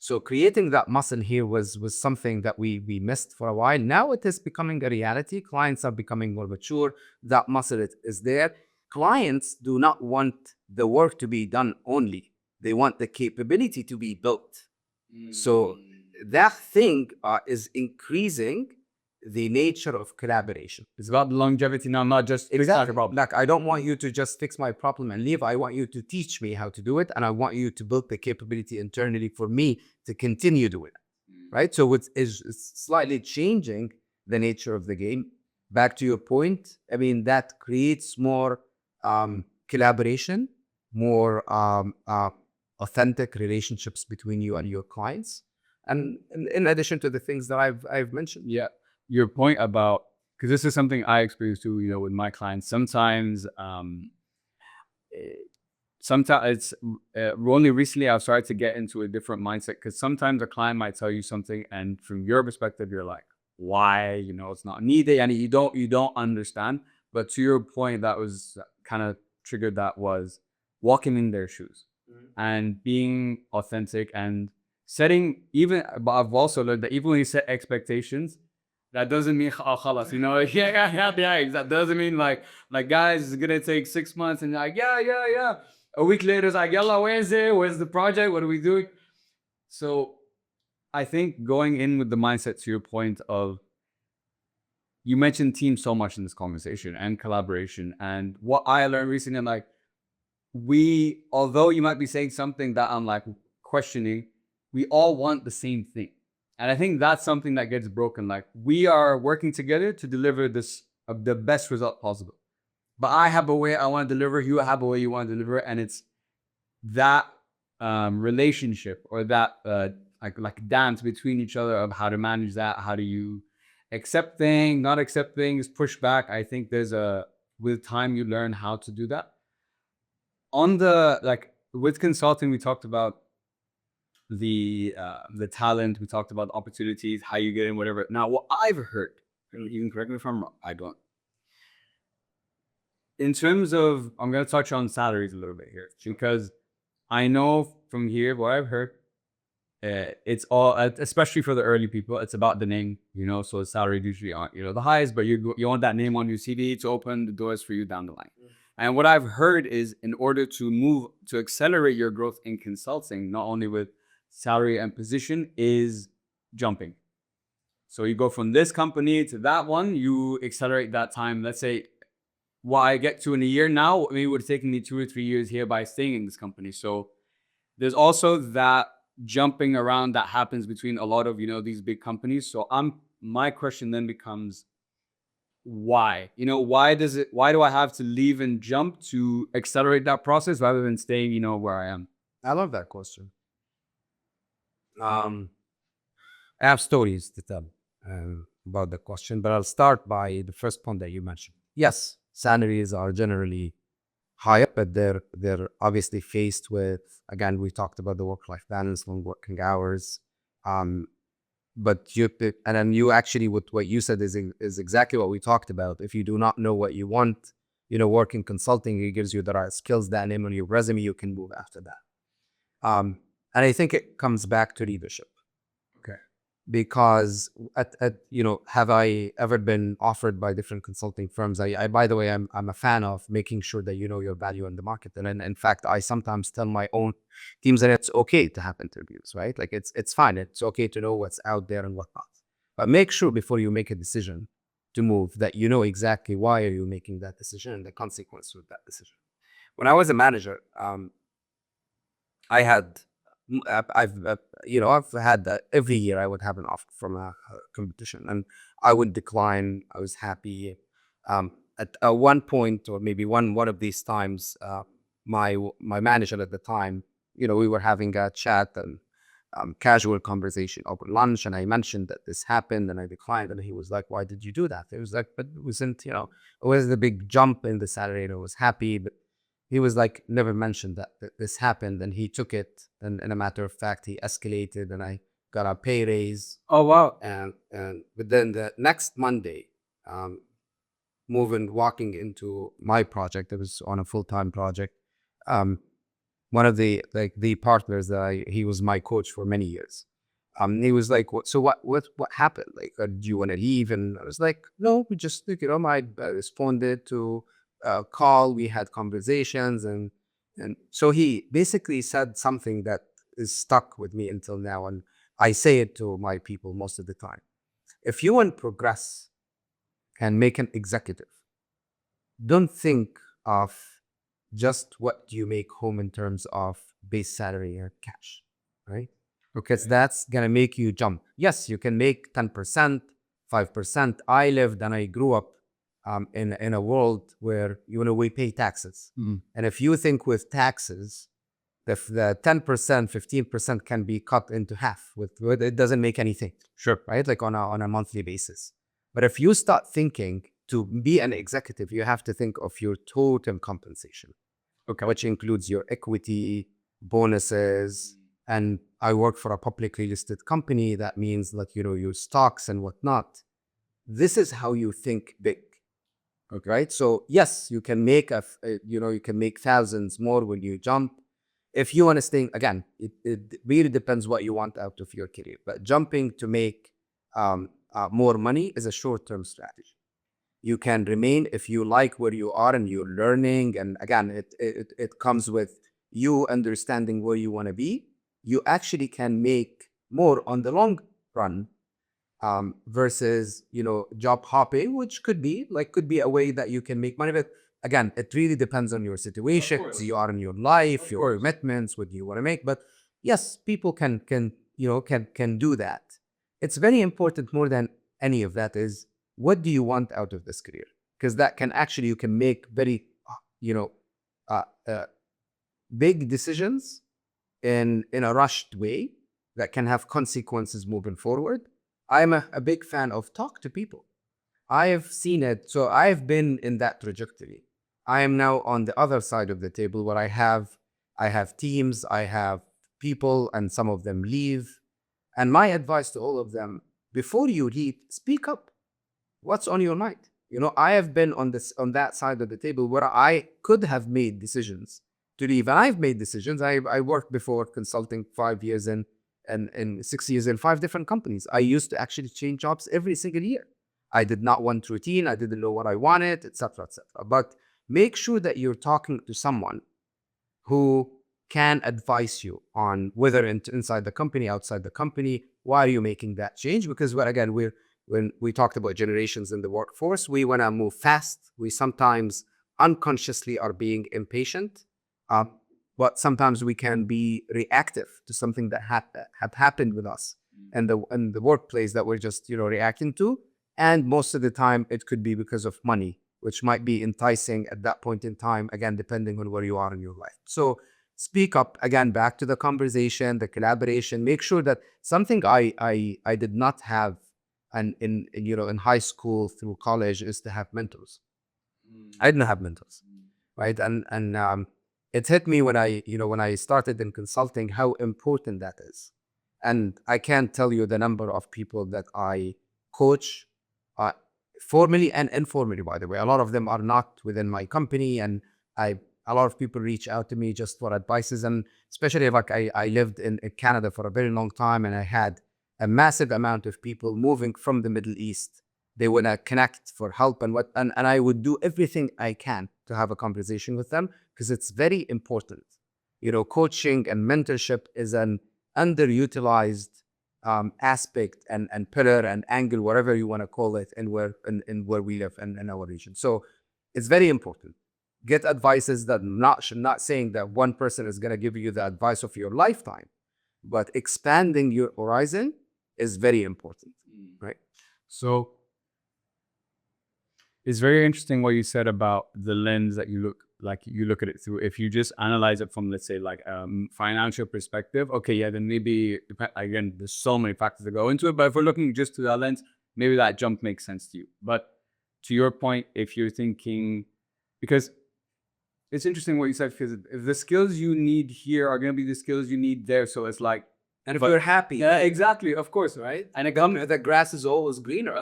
So creating that muscle here was something that we missed for a while. Now it is becoming a reality. Clients are becoming more mature. That muscle is there. Clients do not want the work to be done only. They want the capability to be built. So that thing is increasing the nature of collaboration. It's about the longevity now, not just Exactly. Like, I don't want you to just fix my problem and leave. I want you to teach me how to do it, and I want you to build the capability internally for me to continue doing it. Right? So it's slightly changing the nature of the game. Back to your point, I mean, that creates more collaboration, more authentic relationships between you and your clients, and in addition to the things that I've mentioned. Yeah, your point about, because this is something I experience too, you know, with my clients. Sometimes, sometimes it's only recently I've started to get into a different mindset, because sometimes a client might tell you something, and from your perspective, you're like, why? You know, it's not needed, and you don't understand. But to your point, that was kind of triggered. That was walking in their shoes and being authentic and setting, even, but I've also learned that even when you set expectations, that doesn't mean khalas, you know, yeah. That doesn't mean like guys, it's gonna take 6 months, and like yeah. A week later, it's like, yalla, where's it? Where's the project? What are we doing? So I think going in with the mindset, to your point of, you mentioned team so much in this conversation and collaboration, and what I learned recently, I'm like, although you might be saying something that I'm like questioning, we all want the same thing. And I think that's something that gets broken. Like, we are working together to deliver this the best result possible. But I have a way I want to deliver, you have a way you want to deliver, and it's that relationship, or that like dance between each other of how to manage that. How do you accept things, not accept things, push back? I think with time you learn how to do that. On the, like, with consulting, we talked about the talent, we talked about opportunities, how you get in, whatever. Now, what I've heard, and you can correct me if I'm wrong, I don't. In terms of, I'm going to touch on salaries a little bit here, because I know from here what I've heard, it's all, especially for the early people, it's about the name, you know. So the salary usually aren't, you know, the highest, but you want that name on your CV to open the doors for you down the line. And what I've heard is, in order to accelerate your growth in consulting, not only with salary and position, is jumping. So you go from this company to that one, you accelerate that time. Let's say what I get to in a year now, maybe it would have taken me 2 or 3 years here by staying in this company. So there's also that jumping around that happens between a lot of, you know, these big companies. So my question then becomes, why? You know, why do I have to leave and jump to accelerate that process rather than staying, you know, where I am? I love that question. I have stories to tell about the question, but I'll start by the first point that you mentioned. Yes, salaries are generally higher, but they're obviously faced with, again, we talked about the work-life balance, long working hours. But you actually, with what you said, is exactly what we talked about. If you do not know what you want, you know, work in consulting, it gives you the right skills, that name on your resume, you can move after that. And I think it comes back to leadership. Okay. Because you know, have I ever been offered by different consulting firms? I by the way, I'm a fan of making sure that you know your value in the market. And in fact, I sometimes tell my own teams that it's okay to have interviews, right? Like, it's fine. It's okay to know what's out there and whatnot. But make sure before you make a decision to move that you know exactly why are you making that decision and the consequence of that decision. When I was a manager, I had I've you know, I've had every year I would have an offer from a competition, and I would decline. I was happy. At one point, or maybe one of these times, my manager at the time, you know, we were having a chat and casual conversation over lunch, and I mentioned that this happened, and I declined, and he was like, "Why did you do that?" It was like, "But it wasn't, you know, it was the big jump in the salary, and I was happy, but." He was like, never mentioned that this happened, and he took it, and in a matter of fact, he escalated, and I got a pay raise. Oh, wow. And but then the next Monday, walking into my project, it was on a full-time project. One of the partners that he was my coach for many years. He was like, what happened? Like, do you want to leave? And I was like, no, we just, you know, I responded to call, we had conversations, and so he basically said something that is stuck with me until now, and I say it to my people most of the time. If you want to progress and make an executive, don't think of just what you make home in terms of base salary or cash, right? Because that's gonna make you jump. Yes, you can make 10%, 5%. I lived and I grew up in a world where we pay taxes, and if you think with taxes, the 10%, 15% can be cut into half. With it doesn't make anything, Sure. right? Like on a monthly basis. But if you start thinking to be an executive, you have to think of your total compensation, Okay. which includes your equity, bonuses, and I work for a publicly listed company. That means like, your stocks and whatnot. This is how you think big. Okay. Right? So yes, you can make you can make thousands more when you jump. If you want to stay, again, it really depends what you want out of your career. But jumping to make more money is a short-term strategy. You can remain if you like where you are and you're learning. And again, it comes with you understanding where you want to be. You actually can make more on the long run versus job hopping, which could be a way that you can make money. But again, it really depends on your situation, where you are in your life, your commitments, what you want to make. But yes, people can do that. It's very important more than any of that is, what do you want out of this career? Because that can actually, you can make very uh, uh, big decisions in a rushed way that can have consequences moving forward. I'm a big fan of talk to people. I have seen it. So I've been in that trajectory. I am now on the other side of the table where I have teams, I have people, and some of them leave. And my advice to all of them, before you leave, speak up. What's on your mind? I have been on that side of the table where I could have made decisions to leave. And I've made decisions. I worked before consulting 5 years and 6 years in 5 different companies. I used to actually change jobs every single year. I did not want routine. I didn't know what I wanted, etc., etc. But make sure that you're talking to someone who can advise you on whether inside the company, outside the company, why are you making that change? Because again, when we talked about generations in the workforce, we want to move fast. We sometimes unconsciously are being impatient, but sometimes we can be reactive to something that have happened with us and the workplace that we're just reacting to. And most of the time, it could be because of money, which might be enticing at that point in time, again, depending on where you are in your life. So speak up, again, back to the conversation, the collaboration. Make sure that something I did not have and in high school through college is to have mentors. I didn't have mentors, right? And it hit me when I started in consulting how important that is. And I can't tell you the number of people that I coach, formally and informally, by the way. A lot of them are not within my company, and a lot of people reach out to me just for advices. And especially like I lived in Canada for a very long time, and I had a massive amount of people moving from the Middle East. They want to connect for help and I would do everything I can to have a conversation with them, because it's very important. Coaching and mentorship is an underutilized aspect and pillar and angle, whatever you want to call it, and where we live in our region. So it's very important. Get advices that not saying that one person is going to give you the advice of your lifetime, but expanding your horizon is very important, right? So it's very interesting what you said about the lens that you look at it through. If you just analyze it from, let's say, like financial perspective, okay, yeah, then maybe, again, there's so many factors that go into it. But if we're looking just through that lens, maybe that jump makes sense to you. But to your point, if you're thinking, because it's interesting what you said, because if the skills you need here are going to be the skills you need there, so it's like, and if you're happy, yeah, exactly, of course, right? And the grass is always greener.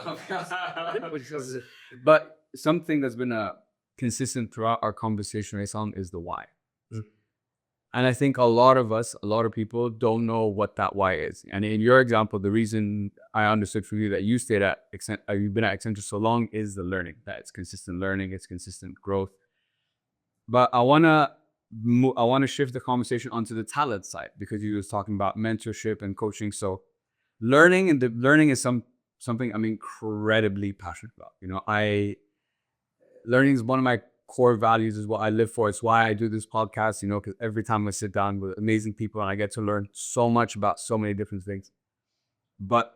But something that's been consistent throughout our conversation, Issam, is the why. And I think a lot of people don't know what that why is. And in your example, the reason I understood from you that you stayed at you've been at Accenture so long is the learning. That it's consistent learning, it's consistent growth. But I want to I want to shift the conversation onto the talent side, because you was talking about mentorship and coaching. So learning is something I'm incredibly passionate about. Learning is one of my core values, is what I live for. It's why I do this podcast, because every time I sit down with amazing people and I get to learn so much about so many different things. But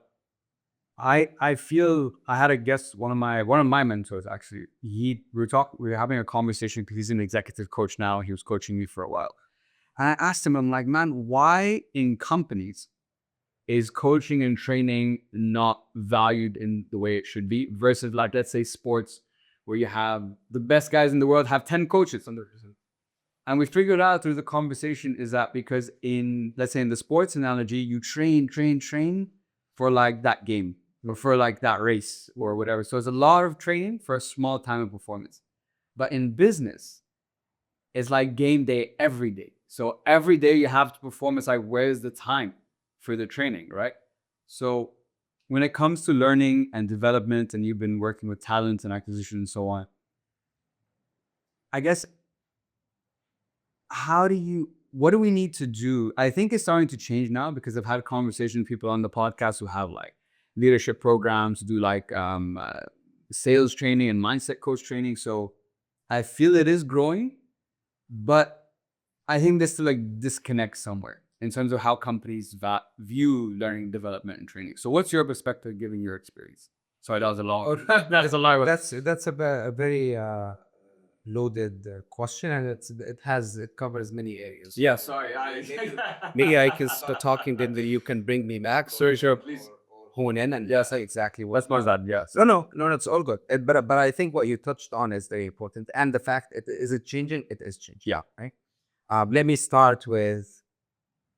I feel I had a guest, one of my mentors actually. We were having a conversation because he's an executive coach now. He was coaching me for a while. And I asked him, I'm like, man, why in companies is coaching and training not valued in the way it should be, versus, like, let's say sports, where you have the best guys in the world have 10 coaches under them. And we figured out through the conversation is that because let's say in the sports analogy, you train for like that game or for like that race or whatever. So it's a lot of training for a small time of performance. But in business, it's like game day every day. So every day you have to perform. It's like, where's the time for the training, right? So when it comes to learning and development, and you've been working with talent and acquisition and so on, I guess, what do we need to do? I think it's starting to change now, because I've had conversations with people on the podcast who have like leadership programs, do like sales training and mindset coach training. So I feel it is growing, but I think there's still like disconnect somewhere in terms of how companies view learning, development, and training. So what's your perspective, given your experience? Sorry, that was a long. That's a lot. That's a very loaded question, and it covers many areas. Yeah. Sorry. Maybe I can start talking, then you can bring me back. Sorry, sure. Please. Hone in and say exactly what. Let's more that. Yes. No, it's all good. But I think what you touched on is very important, and the fact is it changing? It is changing. Yeah. Right. Let me start with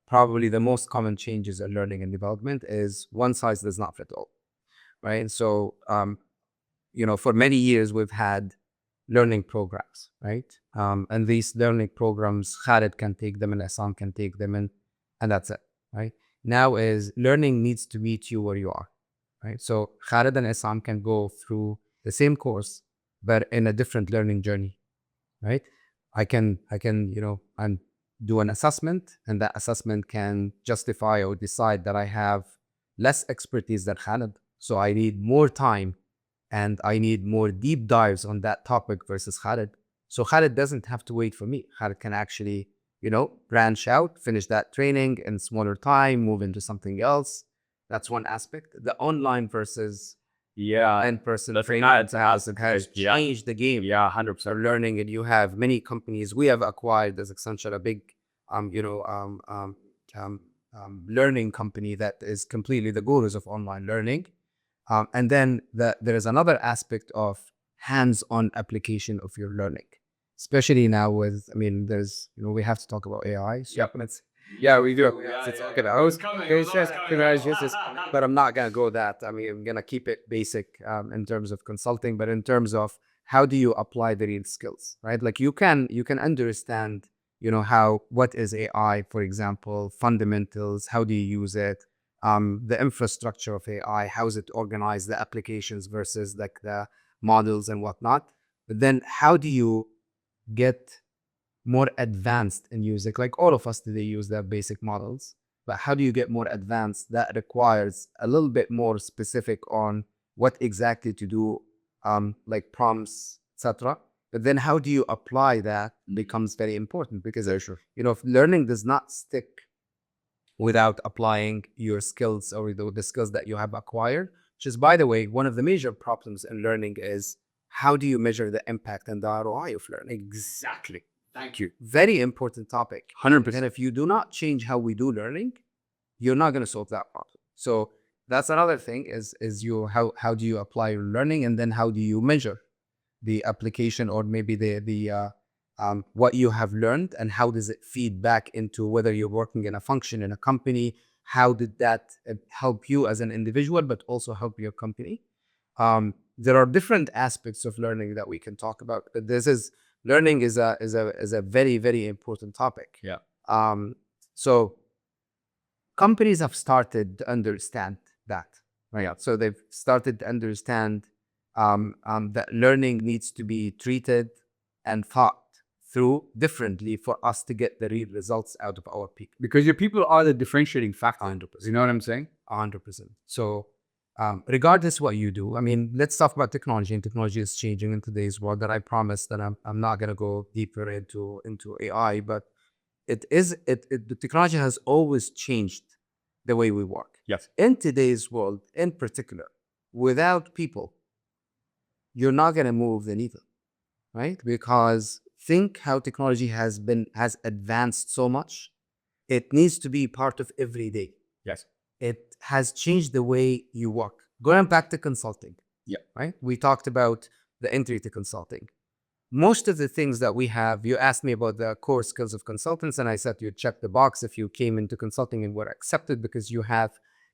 probably the most common changes in learning and development is one size does not fit all. Right. And so, for many years we've had learning programs, right? And these learning programs, Khalid can take them and Issam can take them, and that's it, right? Now is learning needs to meet you where you are, right? So Khalid and Issam can go through the same course, but in a different learning journey, right? I can, and do an assessment, and that assessment can justify or decide that I have less expertise than Khalid, so I need more time and I need more deep dives on that topic versus Khalid. So Khalid doesn't have to wait for me. Khalid can actually, branch out, finish that training in smaller time, move into something else. That's one aspect. The online versus in-person training has changed the game. Yeah, 100%. Learning, and you have many companies. We have acquired as Accenture a big, learning company that is completely the goals of online learning. And then there is another aspect of hands-on application of your learning, especially now with, there's, we have to talk about AI. So Yep. yeah, we do. I was coming. But I'm not going to go that. I'm going to keep it basic in terms of consulting, but in terms of how do you apply the real skills, right? Like you can understand, what is AI, for example, fundamentals, how do you use it? The infrastructure of AI, how is it organized, the applications versus like the models and whatnot. But then how do you get more advanced in music? Like all of us today use the basic models, but how do you get more advanced? That requires a little bit more specific on what exactly to do, like prompts, etc. But then how do you apply that becomes very important, because if learning does not stick without applying your skills or the skills that you have acquired, which is, by the way, one of the major problems in learning is how do you measure the impact and the ROI of learning? Exactly. Thank you. Very important topic. 100%. And if you do not change how we do learning, you're not going to solve that problem. So that's another thing is how do you apply your learning, and then how do you measure the application, or maybe the what you have learned, and how does it feed back into whether you're working in a function in a company? How did that help you as an individual, but also help your company? There are different aspects of learning that we can talk about, but learning is a very, very important topic. Yeah. So companies have started to understand that, right? Yeah. So they've started to understand that learning needs to be treated and thought through differently for us to get the real results out of our people. Because your people are the differentiating factor. 100%. You know what I'm saying? 100%. So, regardless what you do, I mean, let's talk about technology. And technology is changing in today's world. That I promise that I'm not gonna go deeper into AI, but the technology has always changed the way we work. Yes. In today's world, in particular, without people, you're not gonna move the needle, right? Because think how technology has advanced so much. It needs to be part of every day. Yes. It has changed the way you work. Going back to consulting, Yeah. right? We talked about the entry to consulting. Most of the things that we have, you asked me about the core skills of consultants, and I said you check the box if you came into consulting and were accepted because you have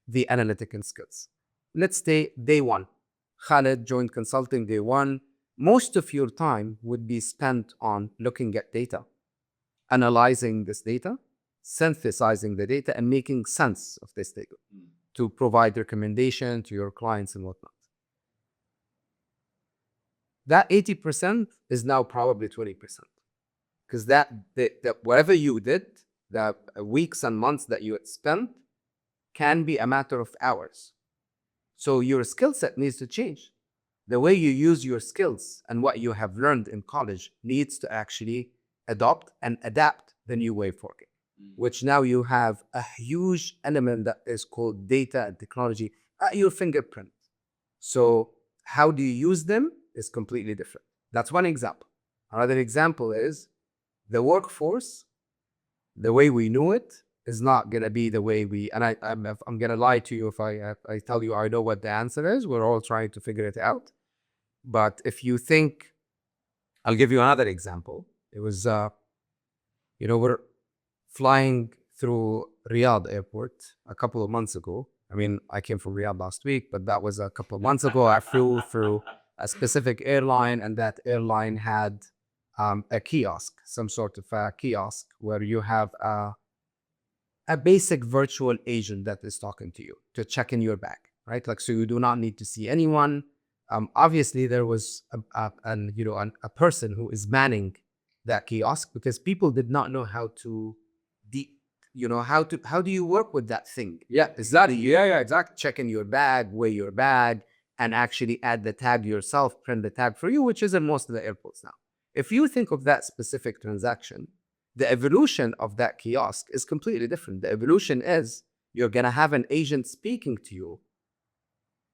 the analytical skills. Let's say day one. Khaled joined consulting day one. Most of your time would be spent on looking at data, analyzing this data, synthesizing the data, and making sense of this data to provide recommendation to your clients and whatnot. That 80% is now probably 20%. Because that whatever you did, the weeks and months that you had spent can be a matter of hours. So your skill set needs to change. The way you use your skills and what you have learned in college needs to actually adopt and adapt the new way of working, which now you have a huge element that is called data and technology at your fingerprint. So how do you use them is completely different. That's one example. Another example is the workforce, the way we knew it is not going to be the way I'm going to lie to you if I tell you I know what the answer is. We're all trying to figure it out. But if you think, I'll give you another example. It was, we're flying through Riyadh airport a couple of months ago. I mean, I came from Riyadh last week, but that was a couple of months ago. I flew through a specific airline, and that airline had a kiosk, some sort of a kiosk where you have a basic virtual agent that is talking to you to check in your bag, right? Like, so you do not need to see anyone. Obviously, there was a person who is manning that kiosk because people did not know how to, how do you work with that thing? Yeah, exactly. Yeah, exactly. Check in your bag, weigh your bag, and actually add the tag yourself, print the tag for you, which is in most of the airports now. If you think of that specific transaction, the evolution of that kiosk is completely different. The evolution is you're going to have an agent speaking to you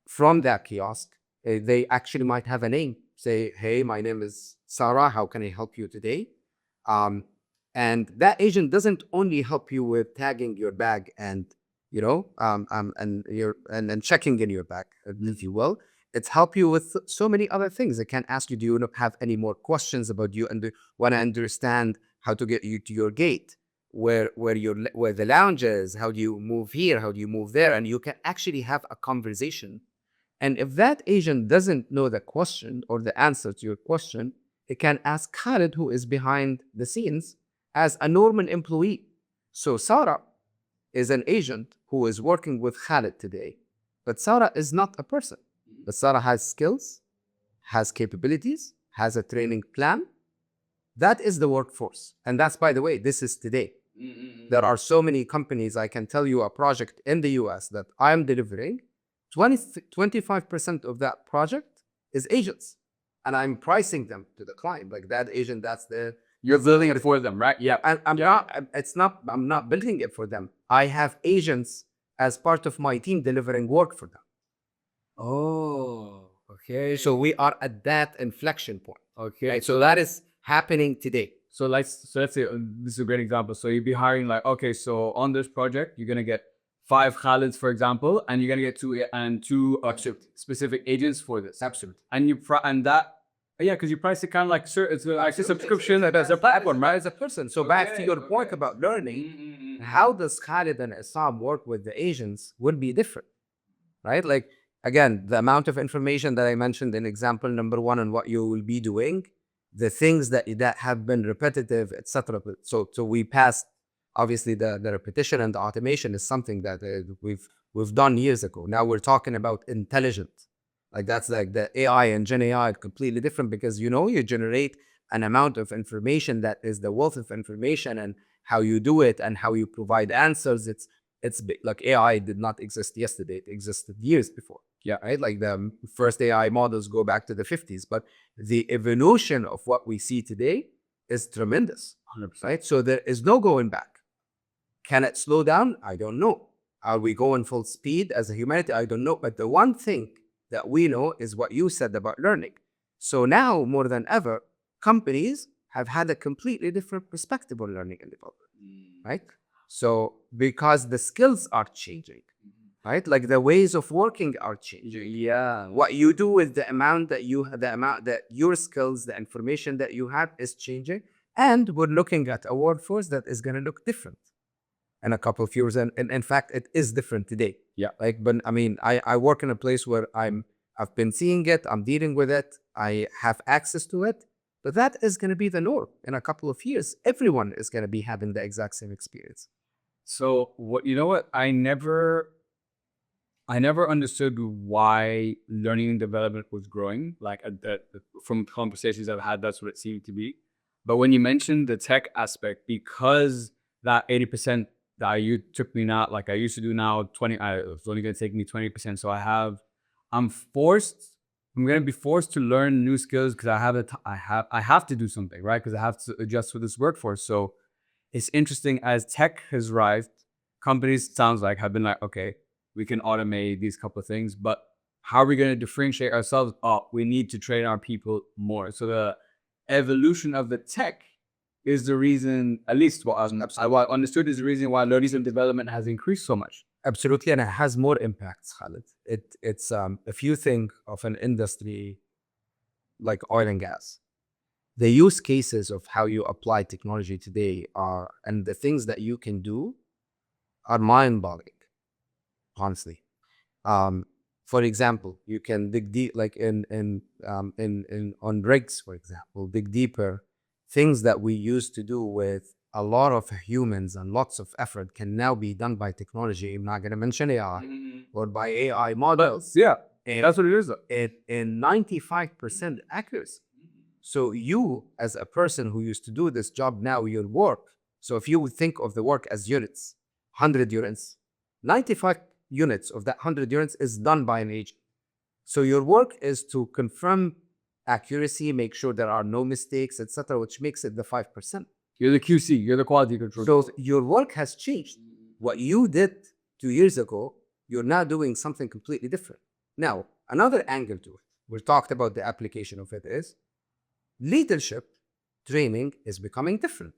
from that kiosk. They actually might have a name. Say, hey, my name is Sarah. How can I help you today? And that agent doesn't only help you with tagging your bag and and checking in your bag, if you will. It's help you with so many other things. It can ask you, do you have any more questions about you and want to understand how to get you to your gate, where the lounge is, how do you move here, how do you move there, and you can actually have a conversation. And if that agent doesn't know the question or the answer to your question, it can ask Khalid, who is behind the scenes, as a normal employee. So Sarah is an agent who is working with Khalid today, but Sarah is not a person. But Sarah has skills, has capabilities, has a training plan. That is the workforce. And that's, by the way, this is today. There are so many companies. I can tell you a project in the US that I'm delivering. 25% of that project is agents. And I'm pricing them to the client. Like that agent, You're building it for them, right? Yeah. And I'm not building it for them. I have agents as part of my team delivering work for them. Oh, Okay. So we are at that inflection point. okay. Right? So that is happening today. So let's say this is a great example. So you'd be hiring okay, so on this project, you're gonna get 5 Khalids, for example, and you're gonna get two specific agents for this. Absolutely. And because you price it kind of like it's like a subscription as a platform, right? As a person. So back to your point about learning, how does Khalid and Issam work with the agents would be different, right? Like, again, the amount of information that I mentioned in example number 1 and what you will be doing, the things that have been repetitive, etc. So we passed, obviously, the repetition, and the automation is something that we've done years ago. Now we're talking about intelligent. Like that's like the AI and Gen AI are completely different because you generate an amount of information that is the wealth of information, and how you do it and how you provide answers. It's big. Like AI did not exist yesterday; it existed years before. Yeah. Right. Like the first AI models go back to the 50s, but the evolution of what we see today is tremendous. 100%. Right. So there is no going back. Can it slow down? I don't know. Are we going full speed as a humanity? I don't know. But the one thing that we know is what you said about learning. So now more than ever, companies have had a completely different perspective on learning and development, right? So because the skills are changing, right? Like the ways of working are changing. Yeah. What you do with the amount that your skills, the information that you have is changing. And we're looking at a workforce that is going to look different in a couple of years. And in fact, it is different today. Yeah. Like, but I mean, I work in a place where I've been seeing it, I'm dealing with it, I have access to it, but that is going to be the norm in a couple of years. Everyone is going to be having the exact same experience. So what I never understood why learning and development was growing. Like from conversations I've had, that's what it seemed to be. But when you mentioned the tech aspect, because that 80% that you took me now, like I used to do now, it's only going to take me 20%. So I'm going to be forced to learn new skills because I have to do something, right? Because I have to adjust to this workforce. So it's interesting, as tech has arrived, companies, sounds like, have been like, okay, we can automate these couple of things, but how are we going to differentiate ourselves? Oh, we need to train our people more. So the evolution of the tech is the reason, at least what I understood, is the reason why learning and development has increased so much. Absolutely, and it has more impacts, Khalid. It's if you think of an industry like oil and gas, the use cases of how you apply technology today are, and the things that you can do are mind-boggling, honestly. For example, you can dig deep, like in on rigs, for example, dig deeper. Things that we used to do with a lot of humans and lots of effort can now be done by technology. I'm not going to mention AI or by AI models. Yeah, And that's what it is. in 95% accuracy. So you, as a person who used to do this job, now your work. So if you would think of the work as units, 100 units, 95 units of that 100 units is done by an agent. So your work is to confirm accuracy, make sure there are no mistakes, etc., which makes it the 5%. You're the QC, you're the quality control. So your work has changed. What you did 2 years ago, you're now doing something completely different. Now, another angle to it, we talked about the application of it, is leadership training is becoming different.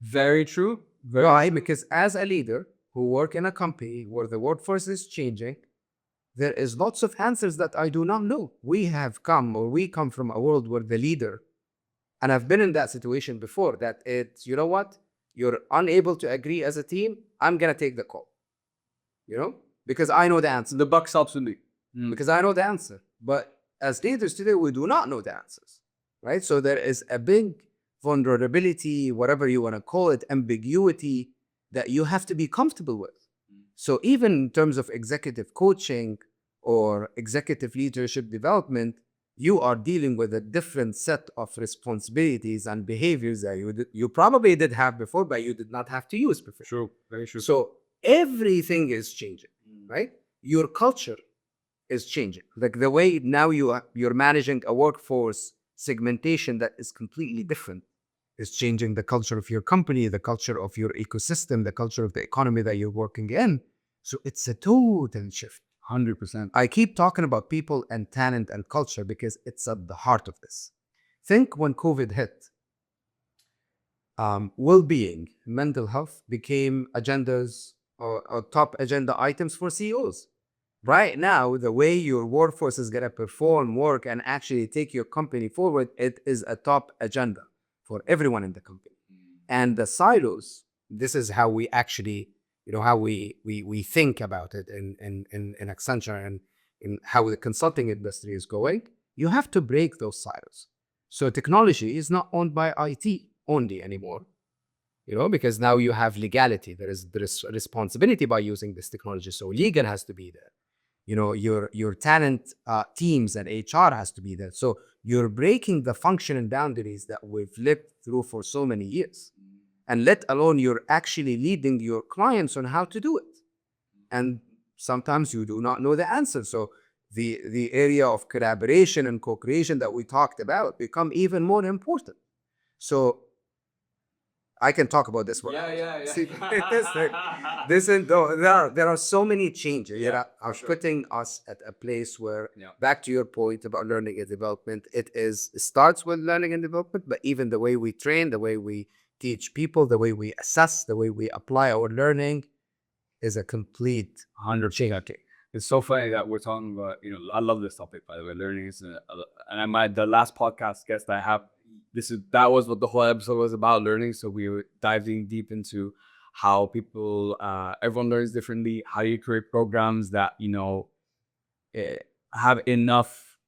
Very true. Why? Because as a leader who work in a company where the workforce is changing, there is lots of answers that I do not know. We come from a world where the leader, and I've been in that situation before, that it's, you know what, you're unable to agree as a team, I'm going to take the call, because I know the answer. The buck stops with me. Because I know the answer. But as leaders today, we do not know the answers, right? So there is a big vulnerability, whatever you want to call it, ambiguity that you have to be comfortable with. So even in terms of executive coaching or executive leadership development, you are dealing with a different set of responsibilities and behaviors that you probably did have before, but you did not have to use before. True, very true. So everything is changing, right? Your culture is changing. Like the way now you're managing a workforce segmentation that is completely different. Is changing the culture of your company, the culture of your ecosystem, the culture of the economy that you're working in. So it's a total shift. 100%. I keep talking about people and talent and culture because it's at the heart of this. Think when COVID hit, well-being, mental health became agendas or top agenda items for CEOs. Right now, the way your workforce is going to perform work and actually take your company forward, it is a top agenda for everyone in the company. And the silos, this is how we actually, how we think about it in Accenture and in how the consulting industry is going. You have to break those silos. So technology is not owned by IT only anymore, because now you have legality. There is responsibility by using this technology. So legal has to be there. your talent teams and HR has to be there. So you're breaking the function and boundaries that we've lived through for so many years, and let alone you're actually leading your clients on how to do it. And sometimes you do not know the answer. So the area of collaboration and co-creation that we talked about become even more important. So I can talk about this one. See, this is there are so many changes that are putting us at a place where, back to your point about learning and development, it starts with learning and development, but even the way we train, the way we teach people, the way we assess, the way we apply our learning is a complete 100 change. It's so funny that we're talking about, I love this topic, by the way. Learning is, and the last podcast guest I have, that was what the whole episode was about, learning. So we were diving deep into how people, everyone learns differently. How you create programs that, have enough,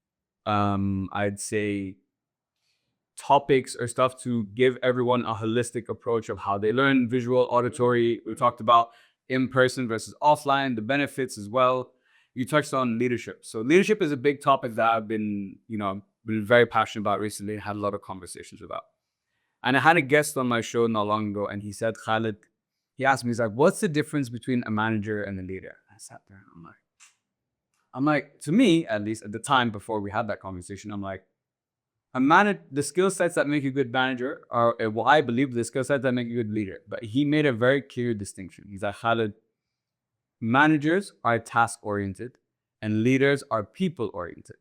I'd say, topics or stuff to give everyone a holistic approach of how they learn: visual, auditory. We talked about in-person versus offline, the benefits as well. You touched on leadership. So leadership is a big topic that I've been very passionate about recently, had a lot of conversations about. And I had a guest on my show not long ago, and he said, Khalid, he asked me, he's like, what's the difference between a manager and a leader? I sat there, I'm like, to me, at least at the time before we had that conversation, I'm like, the skill sets that make you a good manager are, well, I believe the skill sets that make you a good leader. But he made a very clear distinction. He's like, Khalid, managers are task-oriented and leaders are people-oriented.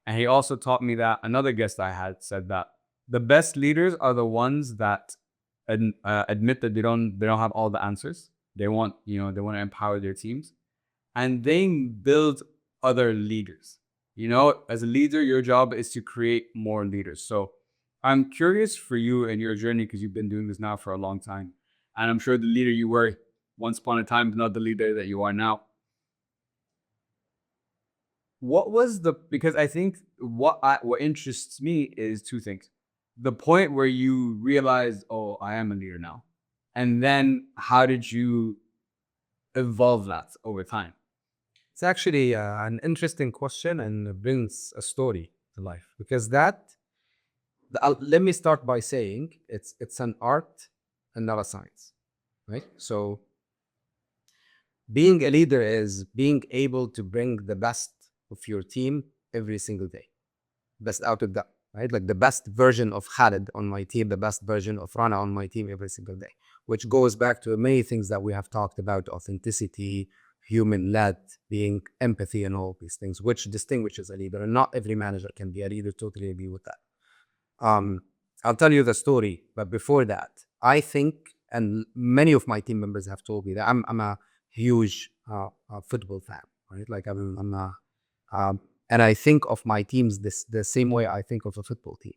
And he also taught me that, another guest I had said that the best leaders are the ones that admit that they don't have all the answers. They want to empower their teams, and they build other leaders. As a leader, your job is to create more leaders. So I'm curious for you and your journey, because you've been doing this now for a long time. And I'm sure the leader you were once upon a time is not the leader that you are now. Because I think what interests me is two things. The point where you realized, oh, I am a leader now. And then how did you evolve that over time? It's actually an interesting question, and brings a story to life, because let me start by saying it's an art and not a science, right? So being a leader is being able to bring the best of your team every single day, best out of that, right? Like the best version of Khalid on my team, the best version of Rana on my team every single day, which goes back to many things that we have talked about: authenticity, human-led, being empathy, and all these things, which distinguishes a leader. And not every manager can be a leader. Totally agree with that. I'll tell you the story, but before that, I think, and many of my team members have told me that I'm a huge football fan, right? Like and I think of my teams the same way I think of a football team.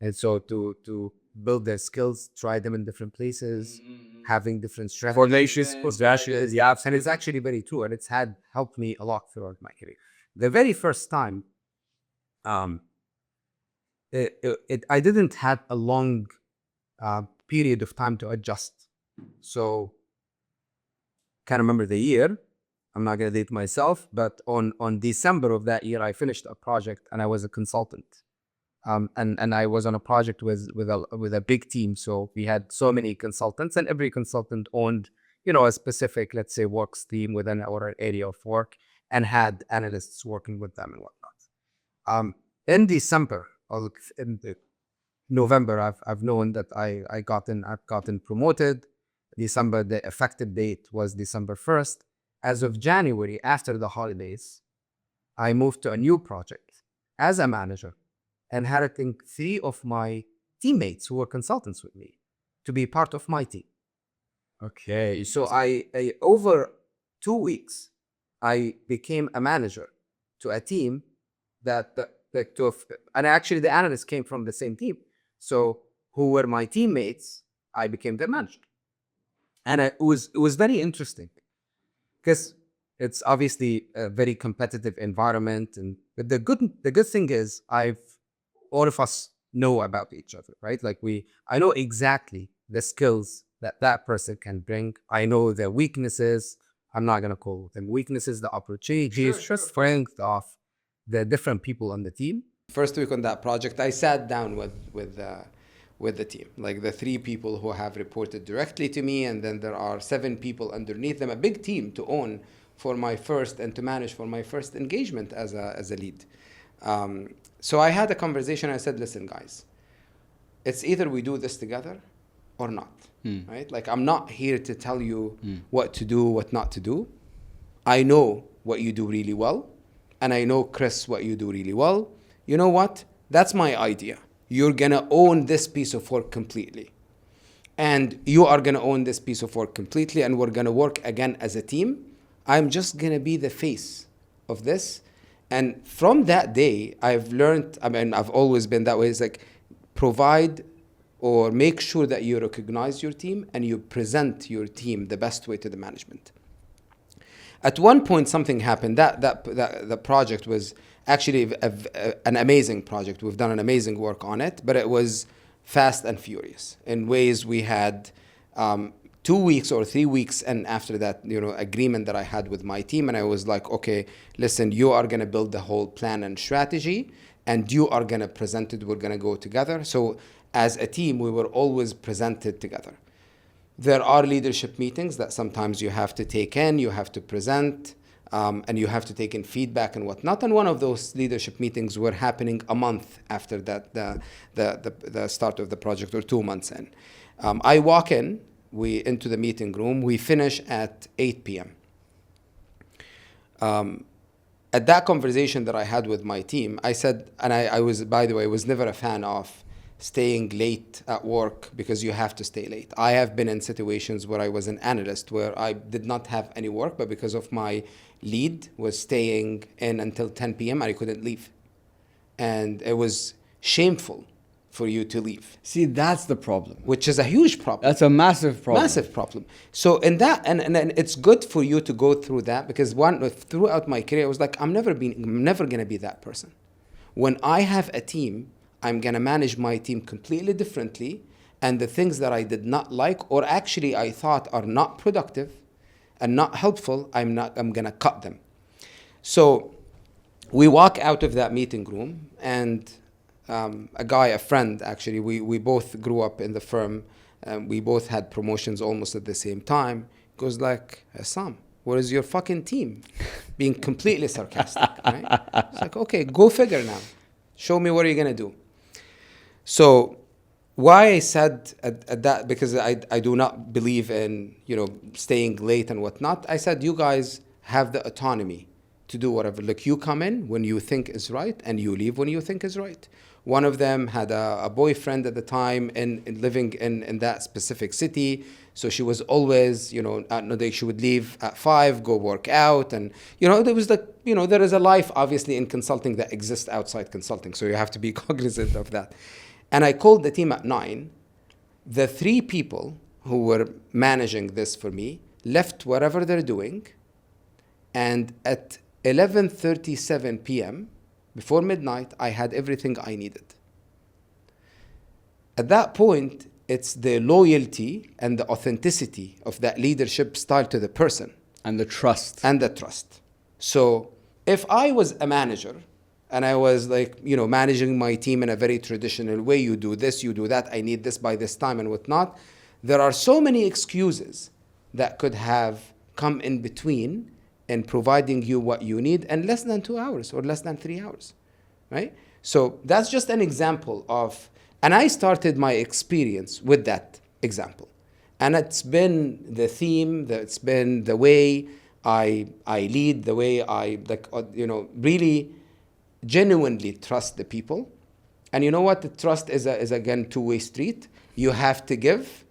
And so to build their skills, try them in different places, having different strategies, yeah, and it's actually very true, and it's helped me a lot throughout my career. The very first time, I didn't have a long period of time to adjust. So can't remember the year. I'm not gonna date myself, but on December of that year, I finished a project, and I was a consultant. And I was on a project with a big team. So we had so many consultants, and every consultant owned, a specific, let's say, work stream within our area of work, and had analysts working with them and whatnot. In December, or in November, I've known that I've gotten promoted. December, the effective date was December 1st. As of January, after the holidays, I moved to a new project as a manager, and had, I think, 3 of my teammates who were consultants with me to be part of my team. Okay. So I over 2 weeks, I became a manager to a team and actually the analysts came from the same team. So who were my teammates, I became their manager. And it was very interesting, because it's obviously a very competitive environment. But the good thing is, all of us know about each other, right? Like I know exactly the skills that person can bring. I know their weaknesses. I'm not gonna call them weaknesses, the opportunities, just strength of the different people on the team. First week on that project, I sat down with the team, like the 3 people who have reported directly to me, and then there are 7 people underneath them, a big team to own for my first and to manage for my first engagement as a lead. So I had a conversation. I said, listen, guys, it's either we do this together or not, right? Like, I'm not here to tell you what to do, what not to do. I know what you do really well, and I know, Chris, what you do really well. You know what? That's my idea. You're gonna own this piece of work completely. And you are gonna own this piece of work completely, and we're gonna work again as a team. I'm just gonna be the face of this. And from that day, I've learned, I've always been that way. It's like, provide or make sure that you recognize your team and you present your team the best way to the management. At one point, something happened. The project was actually an amazing project. We've done an amazing work on it, but it was fast and furious in ways. We had 2 weeks or 3 weeks, and after that, agreement that I had with my team, and I was like, okay, listen, you are gonna build the whole plan and strategy, and you are gonna present it. We're gonna go together. So as a team, we were always presented together. There are leadership meetings that sometimes you have to take in, you have to present, and you have to take in feedback and whatnot. And one of those leadership meetings were happening a month after that, the start of the project, or 2 months in. I walk into the meeting room. We finish at 8 p.m. At that conversation that I had with my team, I said, and I was, by the way, was never a fan of staying late at work because you have to stay late. I have been in situations where I was an analyst where I did not have any work, but because of my lead was staying in until 10 p.m., I couldn't leave. And it was shameful for you to leave. See, that's the problem. Which is a huge problem. That's a massive problem. Massive problem. So in that, and it's good for you to go through that, because throughout my career, I was like, I'm never gonna be that person. When I have a team, I'm gonna manage my team completely differently, and the things that I did not like, or actually I thought are not productive and not helpful, I'm gonna cut them. So we walk out of that meeting room, and a friend, actually, we both grew up in the firm, we both had promotions almost at the same time, goes like, Issam, where is your fucking team? Being completely sarcastic, right? It's like, okay, go figure now. Show me what are you gonna do. So why I said at that, because I do not believe in, staying late and whatnot. I said, you guys have the autonomy to do whatever. Look, you come in when you think is right, and you leave when you think is right. One of them had a boyfriend at the time and living in that specific city. So she was always, she would leave at 5, go work out. And, there was there is a life obviously in consulting that exists outside consulting. So you have to be cognizant of that. And I called the team at 9. The 3 people who were managing this for me left whatever they're doing. And at 11:37 p.m., before midnight, I had everything I needed. At that point, it's the loyalty and the authenticity of that leadership style to the person. And the trust. So if I was a manager and I was managing my team in a very traditional way, you do this, you do that, I need this by this time and whatnot, there are so many excuses that could have come in between in providing you what you need in less than 2 hours or less than 3 hours, right? So that's just an example of, and I started my experience with that example. And it's been the theme, it's been the way I lead, the way I really genuinely trust the people. And you know what? The trust is again, two-way street. You have to give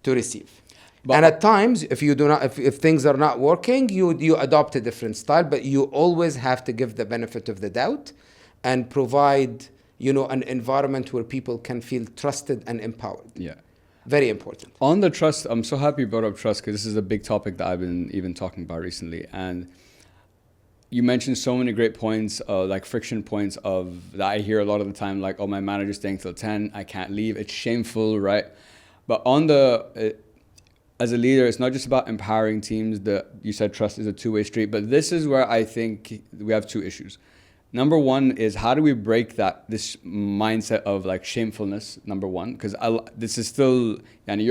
to receive. And at times, if things are not working, you adopt a different style, but you always have to give the benefit of the doubt and provide, an environment where people can feel trusted and empowered. Yeah. Very important. On the trust, I'm so happy you brought up trust, because this is a big topic that I've been even talking about recently. And you mentioned so many great points, like friction points that I hear a lot of the time, like, oh, my manager's staying till 10, I can't leave, it's shameful, right? But as a leader, it's not just about empowering teams. You said trust is a two-way street, but this is where I think we have two issues. Number one is, how do we break this mindset of like shamefulness? Number one, because this is still, and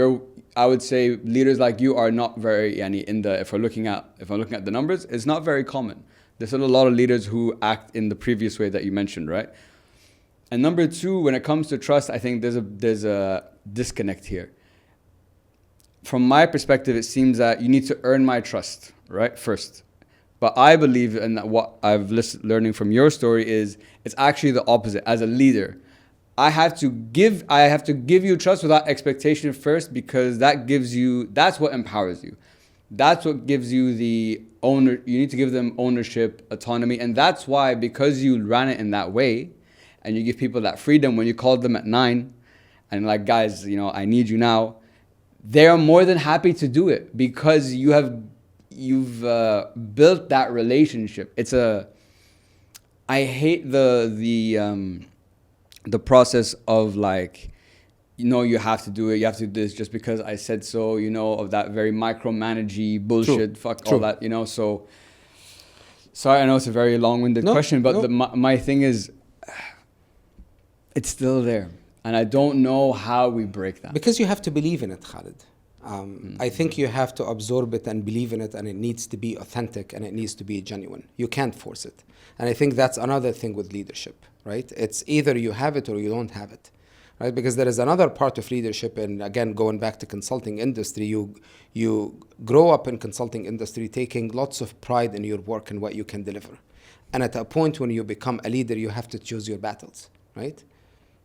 I would say leaders like you are not very, if I'm looking at the numbers, it's not very common. There's still a lot of leaders who act in the previous way that you mentioned, right? And number two, when it comes to trust, I think there's a disconnect here. From my perspective, it seems that you need to earn my trust, right? First. But I believe, and what I've learning from your story is, it's actually the opposite. As a leader, I have to give you trust without expectation first, because that's what empowers you. That's what gives you the owner. You need to give them ownership, autonomy. And that's why, because you ran it in that way, and you give people that freedom, when you called them at 9 and like, guys, I need you now, they are more than happy to do it, because you've built that relationship. I hate the process of like, you have to do it, you have to do this just because I said so, of that very micromanagey bullshit. True. All that, so sorry, I know it's a very long-winded question, but my thing is, it's still there. And I don't know how we break that. Because you have to believe in it, Khalid. I think you have to absorb it and believe in it, and it needs to be authentic and it needs to be genuine. You can't force it. And I think that's another thing with leadership, right? It's either you have it or you don't have it, right? Because there is another part of leadership, and again, going back to consulting industry, you grow up in consulting industry taking lots of pride in your work and what you can deliver. And at a point when you become a leader, you have to choose your battles, right?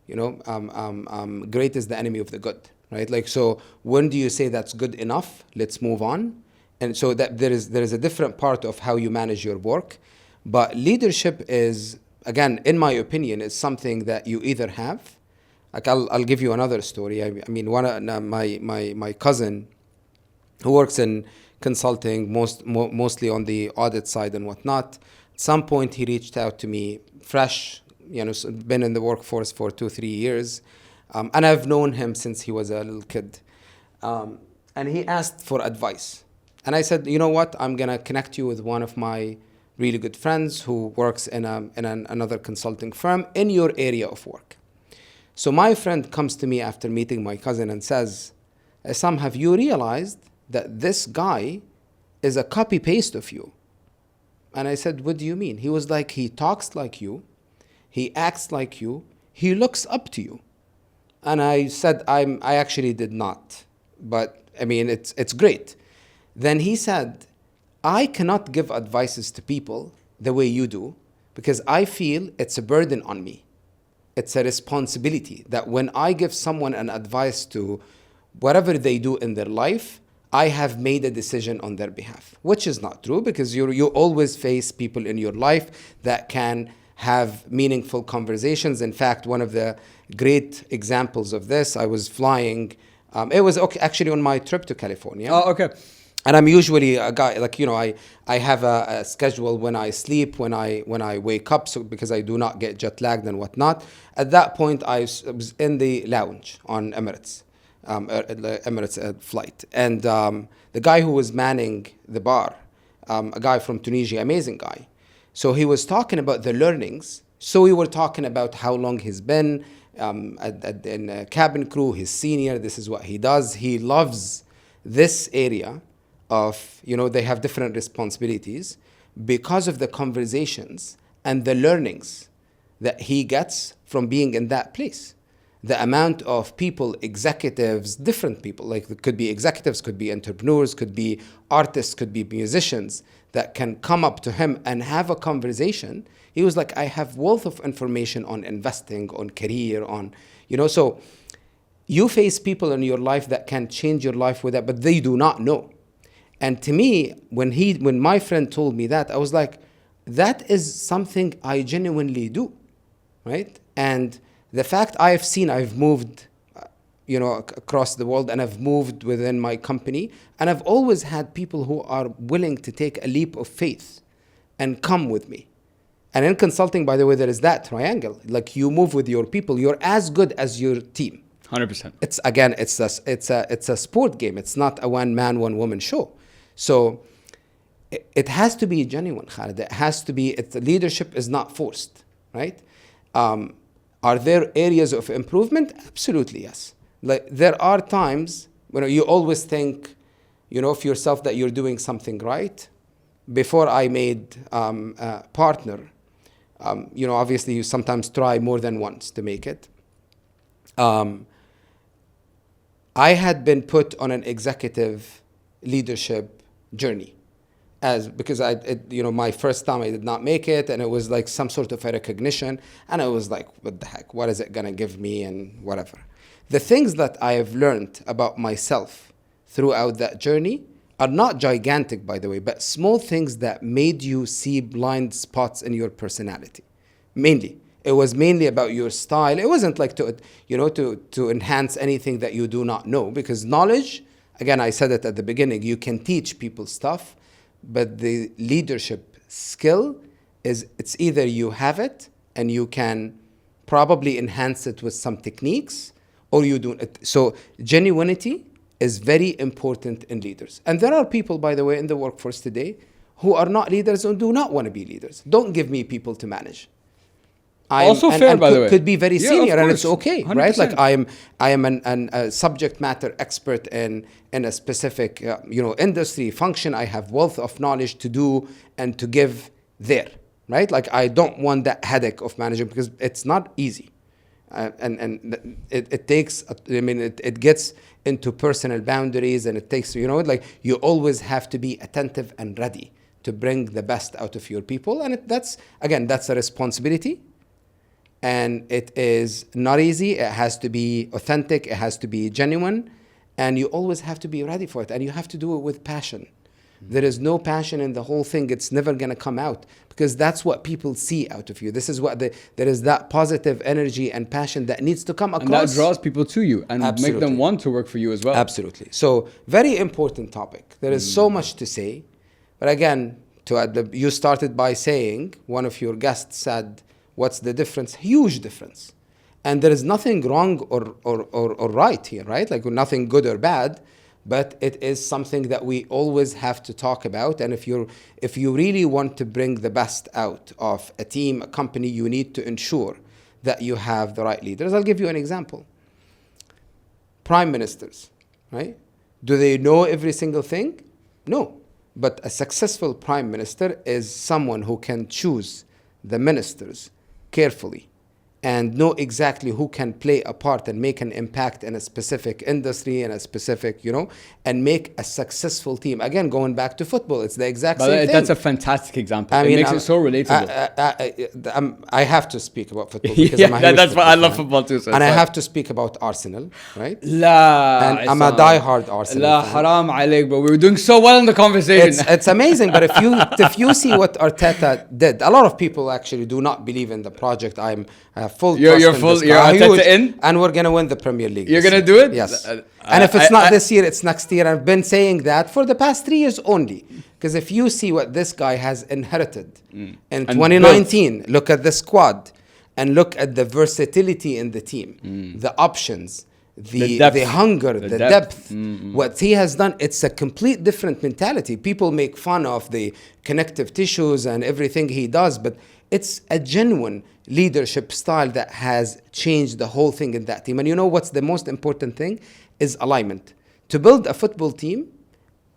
Great is the enemy of the good, right? Like, so when do you say that's good enough? Let's move on. And so that there is a different part of how you manage your work. But leadership is, again, in my opinion, is something that you either have. Like, I'll give you another story. I mean, my cousin, who works in consulting, mostly on the audit side and whatnot, at some point he reached out to me, fresh, been in the workforce for 2-3 years. And I've known him since he was a little kid. And he asked for advice. And I said, you know what? I'm going to connect you with one of my really good friends who works in another consulting firm in your area of work. So my friend comes to me after meeting my cousin and says, Issam, have you realized that this guy is a copy-paste of you? And I said, what do you mean? He was like, he talks like you. He acts like you. He looks up to you. And I said, I actually did not. But I mean, it's great. Then he said, I cannot give advices to people the way you do, because I feel it's a burden on me. It's a responsibility that when I give someone an advice to whatever they do in their life, I have made a decision on their behalf, which is not true, because you always face people in your life that can have meaningful conversations. In fact, one of the great examples of this, I was flying, it was actually on my trip to California. Oh, okay. And I'm usually a guy, like, I have a schedule when I sleep, when I wake up, so because I do not get jet lagged and whatnot. At that point, I was in the lounge on Emirates, Emirates flight. And the guy who was manning the bar, a guy from Tunisia, amazing guy. So he was talking about the learnings. So we were talking about how long he's been in a cabin crew, he's senior, this is what he does. He loves this area of, they have different responsibilities because of the conversations and the learnings that he gets from being in that place. The amount of people, executives, different people, like it could be executives, could be entrepreneurs, could be artists, could be musicians, that can come up to him and have a conversation. He was like, I have wealth of information on investing, on career, on, so you face people in your life that can change your life with that, but they do not know. And to me, when my friend told me that, I was like, that is something I genuinely do, right? And the fact I've moved, across the world, and I've moved within my company, and I've always had people who are willing to take a leap of faith and come with me. And in consulting, by the way, there is that triangle. Like, you move with your people, you're as good as your team. 100%. It's a sport game. It's not a one man, one woman show. So it has to be genuine, Khalid. It has to be. Leadership is not forced, right? Are there areas of improvement? Absolutely, yes. Like there are times when you always think, of yourself that you're doing something right. Before I made a partner, obviously you sometimes try more than once to make it. I had been put on an executive leadership journey because my first time I did not make it, and it was like some sort of a recognition, and I was like, what the heck, what is it gonna give me, and whatever. The things that I have learned about myself throughout that journey are not gigantic, by the way, but small things that made you see blind spots in your personality. It was mainly about your style. It wasn't like to enhance anything that you do not know, because knowledge, again, I said it at the beginning, you can teach people stuff, but the leadership skill it's either you have it and you can probably enhance it with some techniques, or you don't. So genuinity is very important in leaders. And there are people, by the way, in the workforce today who are not leaders and do not want to be leaders. Don't give me people to manage. By the way. Could be very senior, and it's okay, 100%. Right? Like I am a subject matter expert in a specific industry function. I have wealth of knowledge to do and to give there, right? Like I don't want that headache of managing, because it's not easy, and it takes. It gets into personal boundaries, and it takes like you always have to be attentive and ready to bring the best out of your people, and that's a responsibility. And it is not easy. It has to be authentic. It has to be genuine. And you always have to be ready for it. And you have to do it with passion. There is no passion in the whole thing. It's never going to come out, because that's what people see out of you. This is what there is that positive energy and passion that needs to come across. And that draws people to you and make them want to work for you as well. Absolutely. So very important topic. There is so much to say. But again, you started by saying, one of your guests said, what's the difference? Huge difference. And there is nothing wrong or right here, right? Like nothing good or bad, but it is something that we always have to talk about. And if you really want to bring the best out of a team, a company, you need to ensure that you have the right leaders. I'll give you an example. Prime ministers, right? Do they know every single thing? No. But a successful prime minister is someone who can choose the ministers carefully and know exactly who can play a part and make an impact in a specific industry and a specific, and make a successful team. Again, going back to football, it's the exact same thing. That's a fantastic example. It makes it so relatable. I have to speak about football because that's why I love football too. So and I have to speak about Arsenal, right? And I'm a diehard Arsenal fan. Haram alayk, but we were doing so well in the conversation. It's amazing, but if you see what Arteta did, a lot of people actually do not believe in the project. I'm full. You're Arteta in, and we're gonna win the Premier League. You're gonna do it, yes. And if it's not this year, it's next year. I've been saying that for the past 3 years only, because if you see what this guy has inherited in 2019, look at the squad, and look at the versatility in the team, the options, the hunger, the depth. What he has done, it's a complete different mentality. People make fun of the connective tissues and everything he does, but it's a genuine leadership style that has changed the whole thing in that team. And you know what's the most important thing is alignment. To build a football team,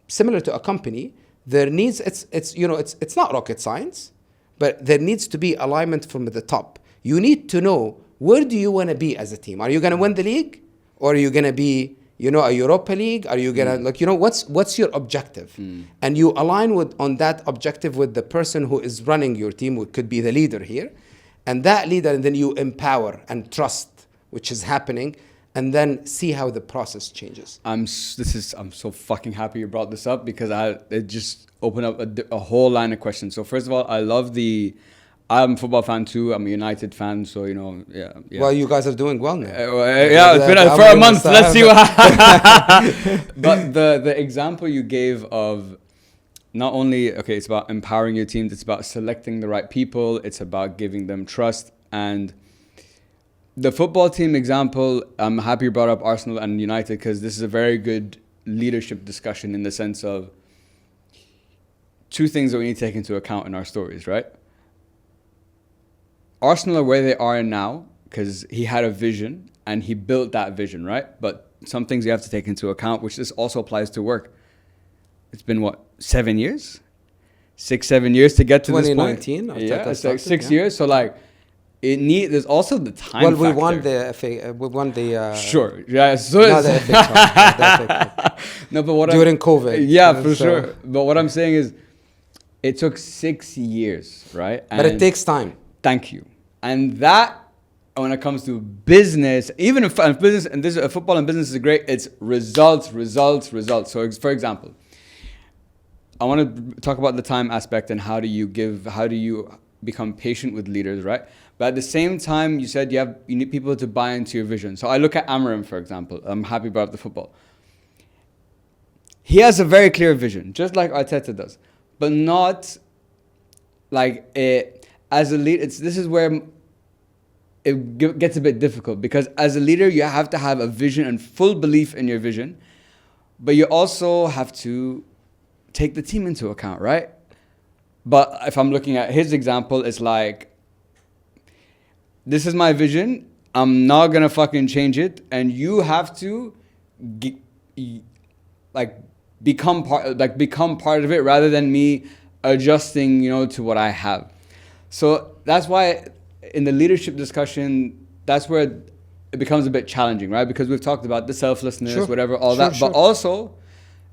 similar to a company, there needs it's not rocket science, but there needs to be alignment from the top. You need to know, where do you want to be as a team? Are you going to win the league, or are you going to be a Europa League? Are you going to what's your objective? And you align on that objective with the person who is running your team, who could be the leader here. And that leader, and then you empower and trust, which is happening, and then see how the process changes. I'm so fucking happy you brought this up, because it just opened up a whole line of questions. So first of all, I'm a football fan too. I'm a United fan, so yeah. Well, you guys are doing well now. It's been for a month. Let's see what happens. But the example you gave of, not only, it's about empowering your teams, it's about selecting the right people, it's about giving them trust. And The football team example, I'm happy you brought up Arsenal and United because this is a very good leadership discussion in the sense of two things that we need to take into account in our stories, right? Arsenal are where they are now because he had a vision and he built that vision, right? But some things you have to take into account, which this also applies to work. It's been what, 7 years? 6-7 years to get to this point. 2019. Yeah, it's like 6 years. So like, there's also the time. Well, we factor. won the FA. We won the. Sure. Yeah. So Not the FA Cup, not the FA Cup. no, but what During COVID. Yeah, for so- sure. But what I'm saying is, it took 6 years, right? But it takes time. Thank you. And that, when it comes to business, even if business and this football and business is great, it's results. So, for example, I want to talk about the time aspect and how do you become patient with leaders, right? But at the same time, you said you need people to buy into your vision. So I look at Amram, for example. I'm happy about the football. He has a very clear vision, just like Arteta does, but not like as a leader. This is where it gets a bit difficult because as a leader, you have to have a vision and full belief in your vision, but you also have to take the team into account, right? But if I'm looking at his example, it's like, this is my vision. I'm not gonna fucking change it, and you have to become part of it rather than me adjusting, to what I have. So that's why in the leadership discussion, that's where it becomes a bit challenging, right? Because we've talked about the selflessness, Sure. whatever, all Sure, that, sure. but also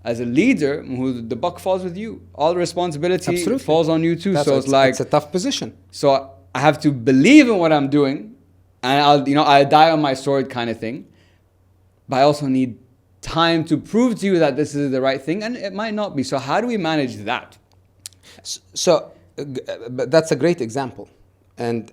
as a leader, the buck falls with you. All the responsibility Absolutely. falls on you too. That's So it's like it's a tough position. so I have to believe in what I'm doing, and I die on my sword kind of thing. But I also need time to prove to you that this is the right thing, and it might not be. So how do we manage that? So but that's a great example, and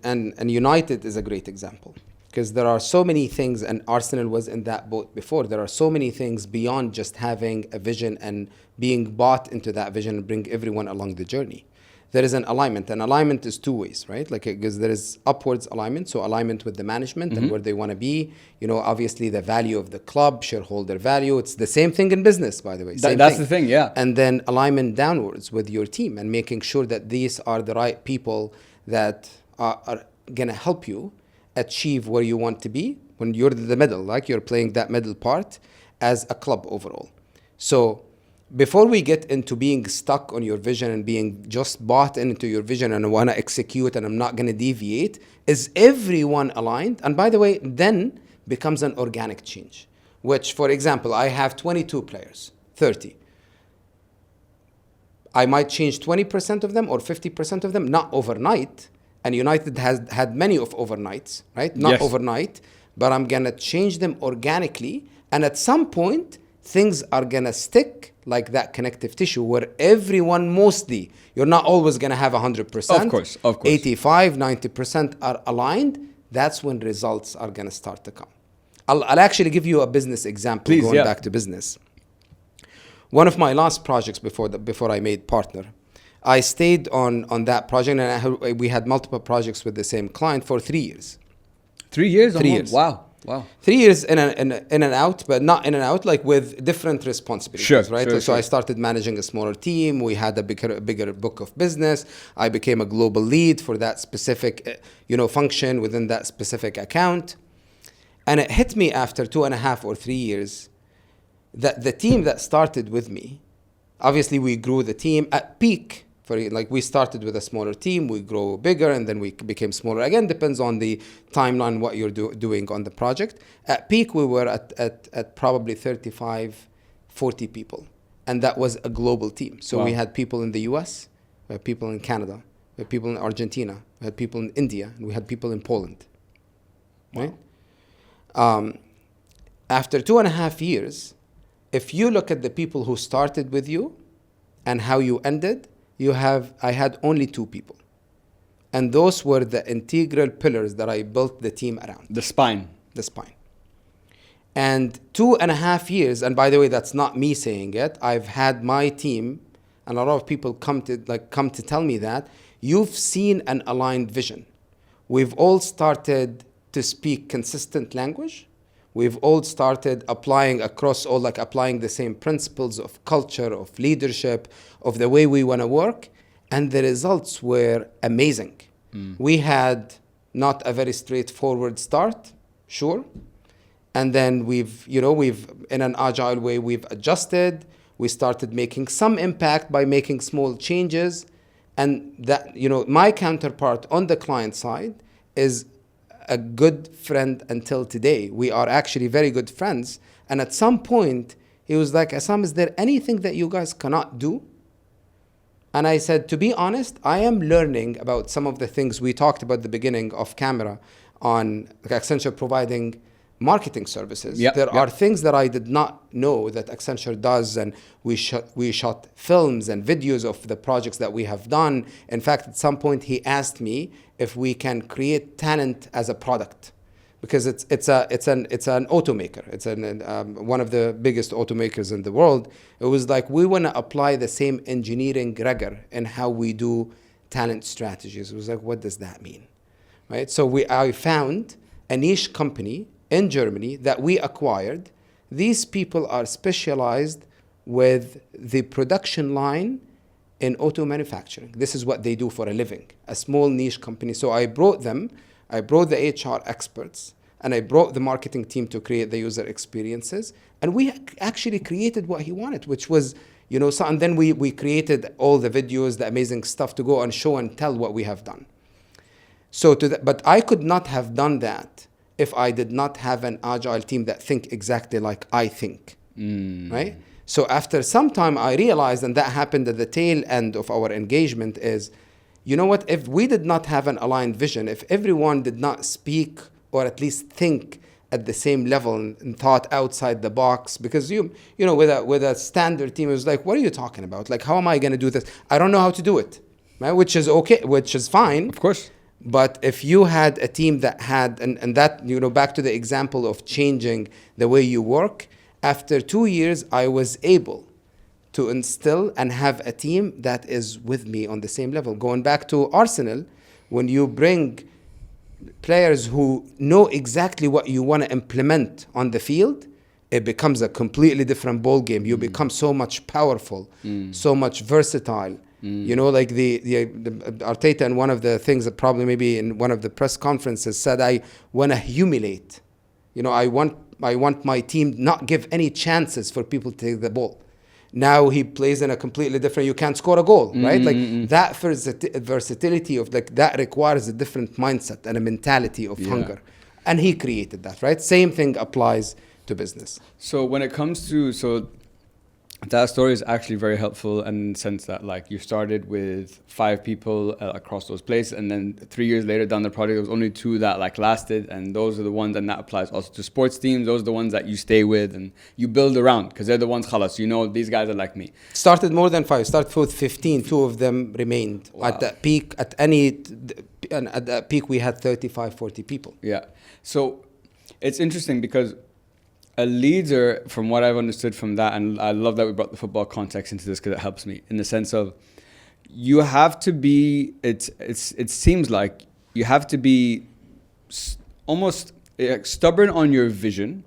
United is a great example because there are so many things, and Arsenal was in that boat before. There are so many things beyond just having a vision and being bought into that vision and bring everyone along the journey. There is an alignment, and alignment is two ways, right? Like, because there is upwards alignment, so alignment with the management and where they want to be. Obviously the value of the club, shareholder value. It's the same thing in business, by the way. That's the thing, yeah. And then alignment downwards with your team and making sure that these are the right people that are gonna help you achieve where you want to be when you're the middle, like you're playing that middle part as a club overall. So before we get into being stuck on your vision and being just bought into your vision and I want to execute and I'm not going to deviate, is everyone aligned? And by the way, then becomes an organic change, which, for example, I have 22 players, 30. I might change 20% of them or 50% of them, not overnight. And United has had many of overnights, right? Not Yes. overnight, but I'm going to change them organically. And at some point, things are going to stick like that connective tissue where everyone mostly, you're not always going to have 100%. Of course. 85, 90% are aligned. That's when results are going to start to come. I'll actually give you a business example. Please, going yeah. back to business. One of my last projects before I made partner, I stayed on that project, and we had multiple projects with the same client for 3 years. 3 years? 3 years. Wow. 3 years in and out, but not in and out, like with different responsibilities, Sure, right? sure, So I sure. started managing a smaller team. We had a bigger book of business. I became a global lead for that specific, function within that specific account. And it hit me after 2.5 or 3 years that the team that started with me, obviously we grew the team at peak. We started with a smaller team, we grow bigger, and then we became smaller. Again, depends on the timeline, what you're doing on the project. At peak, we were at probably 35, 40 people. And that was a global team. So Wow. we had people in the US, we had people in Canada, we had people in Argentina, we had people in India, and we had people in Poland. Right? After 2.5 years, if you look at the people who started with you and how you ended, I had only 2 people. And those were the integral pillars that I built the team around. The spine. The spine. And 2.5 years, and by the way, that's not me saying it. I've had my team, and a lot of people come to tell me that you've seen an aligned vision. We've all started to speak consistent language. We've all started applying across all, like applying the same principles of culture, of leadership, of the way we want to work. And the results were amazing. We had not a very straightforward start, sure. And then we've in an agile way, we've adjusted. We started making some impact by making small changes. And that, my counterpart on the client side is a good friend until today. We are actually very good friends. And at some point, he was like, Issam, is there anything that you guys cannot do? And I said, to be honest, I am learning about some of the things we talked about at the beginning of camera on Accenture providing marketing services. There are things that I did not know that Accenture does, and we shot films and videos of the projects that we have done. In fact, at some point he asked me if we can create talent as a product, because it's an automaker. It's one of the biggest automakers in the world. It was like, we want to apply the same engineering rigor in how we do talent strategies. It was like, what does that mean, right? So I found a niche company in Germany that we acquired. These people are specialized with the production line in auto manufacturing. This is what they do for a living, a small niche company. So I brought the HR experts, and I brought the marketing team to create the user experiences. And we actually created what he wanted, which was, and then we created all the videos, the amazing stuff to go and show and tell what we have done. But I could not have done that if I did not have an agile team that think exactly like I think, right? So after some time, I realized, and that happened at the tail end of our engagement, is, you know what, if we did not have an aligned vision, if everyone did not speak or at least think at the same level and thought outside the box, because with a standard team, it was like, what are you talking about? Like, how am I going to do this? I don't know how to do it, right? Which is okay, which is fine. Of course. But if you had a team that had, and that, back to the example of changing the way you work, after 2 years, I was able to instill and have a team that is with me on the same level. Going back to Arsenal, when you bring players who know exactly what you want to implement on the field, it becomes a completely different ball game. You become so much powerful, so much versatile. Like the Arteta, and one of the things that probably maybe in one of the press conferences said, I want to humiliate. I want my team not give any chances for people to take the ball. Now he plays in a completely different, you can't score a goal, right? Like that versatility of that requires a different mindset and a mentality of hunger. And he created that, right? Same thing applies to business. So when it comes to, that story is actually very helpful in the sense that, like, you started with 5 people across those places, and then 3 years later down the project, there was only 2 that lasted, and those are the ones, and that applies also to sports teams. Those are the ones that you stay with and you build around, because they're the ones, khalas, these guys are like me. Started more than 5. Started with 15. 2 of them remained. Wow. At that peak, at that peak, we had 35, 40 people. Yeah. So it's interesting because a leader, from what I've understood from that, and I love that we brought the football context into this because it helps me, in the sense of, you have to be, it seems like you have to be almost stubborn on your vision.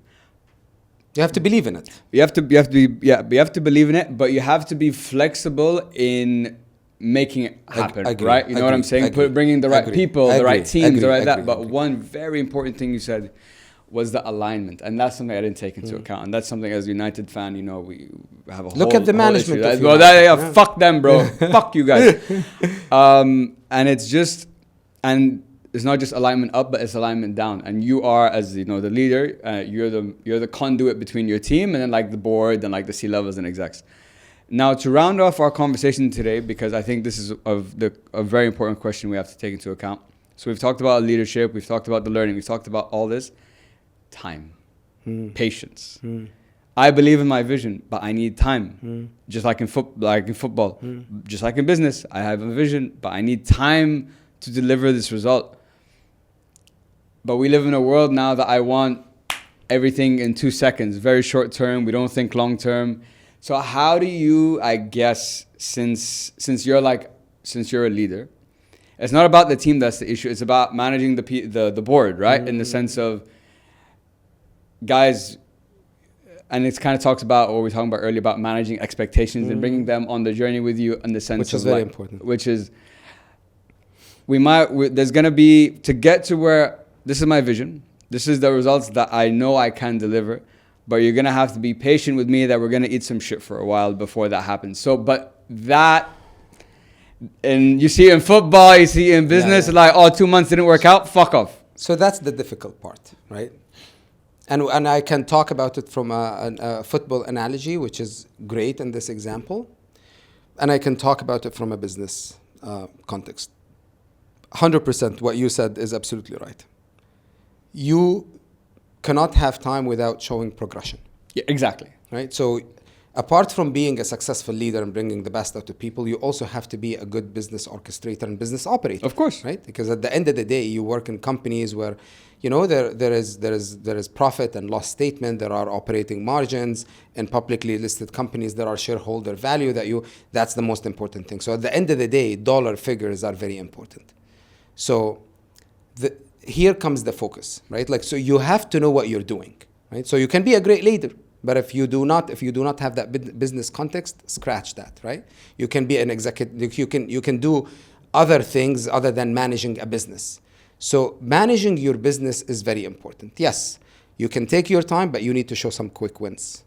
You have to believe in it. You have to believe in it, but you have to be flexible in making it happen, right? You know what I'm saying? Bringing the right people, the right teams, that. But one very important thing you said was the alignment, and that's something I didn't take into account, and that's something as a United fan, we have a whole look at the management. Fuck them, bro. Fuck you guys. And it's just, and it's not just alignment up, but it's alignment down. And you are, as the leader, you're the conduit between your team and then like the board and like the C-levels and execs. Now, to round off our conversation today, because I think this is a very important question we have to take into account. So we've talked about leadership, we've talked about the learning, we've talked about all this. Time, patience. I believe in my vision, but I need time. Just like in football, just like in business, I have a vision, but I need time to deliver this result. But we live in a world now that I want everything in 2 seconds, very short term. We don't think long term. So how do you, I guess, since you're a leader, It's not about the team that's the issue. It's about managing the board, right? In the sense of, guys, and it's kind of talks about what we were talking about earlier about managing expectations and bringing them on the journey with you in the sense Which is of very like, important. which is, there's going to be, to get to where, this is my vision. This is the results that I know I can deliver. But you're going to have to be patient with me that we're going to eat some shit for a while before that happens. So, but that, and you see it in football, you see it in business, like, oh, 2 months didn't work out, fuck off. So that's the difficult part, right? And I can talk about it from a football analogy, which is great in this example. And I can talk about it from a business context. 100% what you said is absolutely right. You cannot have time without showing progression. Yeah, exactly. Right? So apart from being a successful leader and bringing the best out of people, you also have to be a good business orchestrator and business operator. Of course. Right? Because at the end of the day, you work in companies where, you know, there is profit and loss statement, there are operating margins. In publicly listed companies, there are shareholder value that's the most important thing. So at the end of the day, dollar figures are very important. So here comes the focus, right? Like, so you have to know what you're doing, right? So you can be a great leader, but if you do not have that business context, scratch that, right? You can be an executive, you can do other things other than managing a business. So managing your business is very important. Yes, you can take your time, but you need to show some quick wins.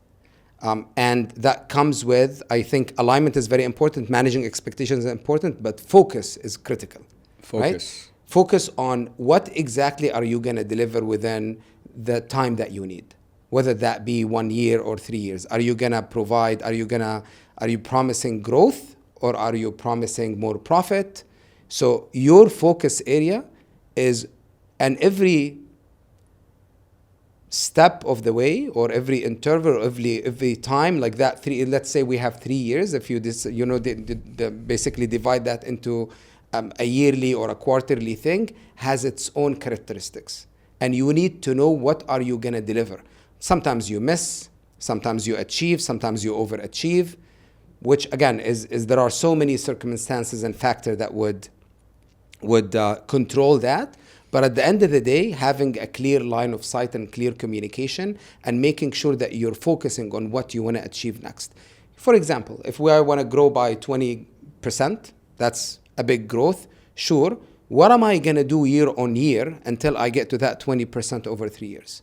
And that comes with, I think, alignment is very important, managing expectations is important, but focus is critical. Focus. Right? Focus on what exactly are you going to deliver within the time that you need, whether that be 1 year or 3 years. Are you going to provide, are you promising growth or are you promising more profit? So your focus area is, and every step of the way or every interval, every time like that, let's say we have 3 years, if you basically divide that into a yearly or a quarterly thing, has its own characteristics. And you need to know what are you going to deliver. Sometimes you miss, sometimes you achieve, sometimes you overachieve, which again is there are so many circumstances and factors that would control that. But at the end of the day, having a clear line of sight and clear communication and making sure that you're focusing on what you want to achieve next. For example, if I want to grow by 20%, that's a big growth. Sure. What am I going to do year on year until I get to that 20% over 3 years?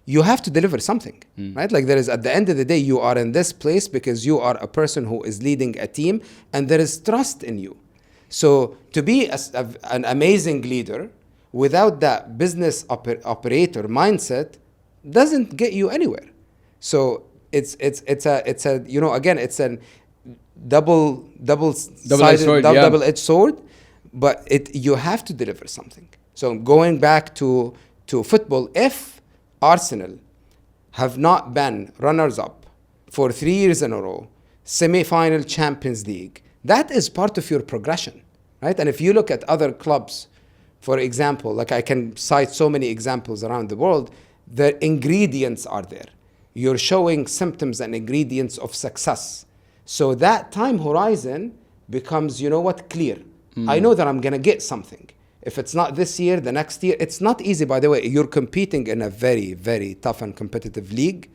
You have to deliver something, right? Like at the end of the day, you are in this place because you are a person who is leading a team and there is trust in you. So to be an amazing leader without that business operator mindset doesn't get you anywhere. So it's a you know, again, it's a double-edged sword, but you have to deliver something. So going back to football, if Arsenal have not been runners-up for 3 years in a row, semi-final Champions League, that is part of your progression, right? And if you look at other clubs, for example, like I can cite so many examples around the world, the ingredients are there. You're showing symptoms and ingredients of success. So that time horizon becomes, you know what, clear. I know that I'm going to get something. If it's not this year, the next year, it's not easy, by the way. You're competing in a very, very tough and competitive league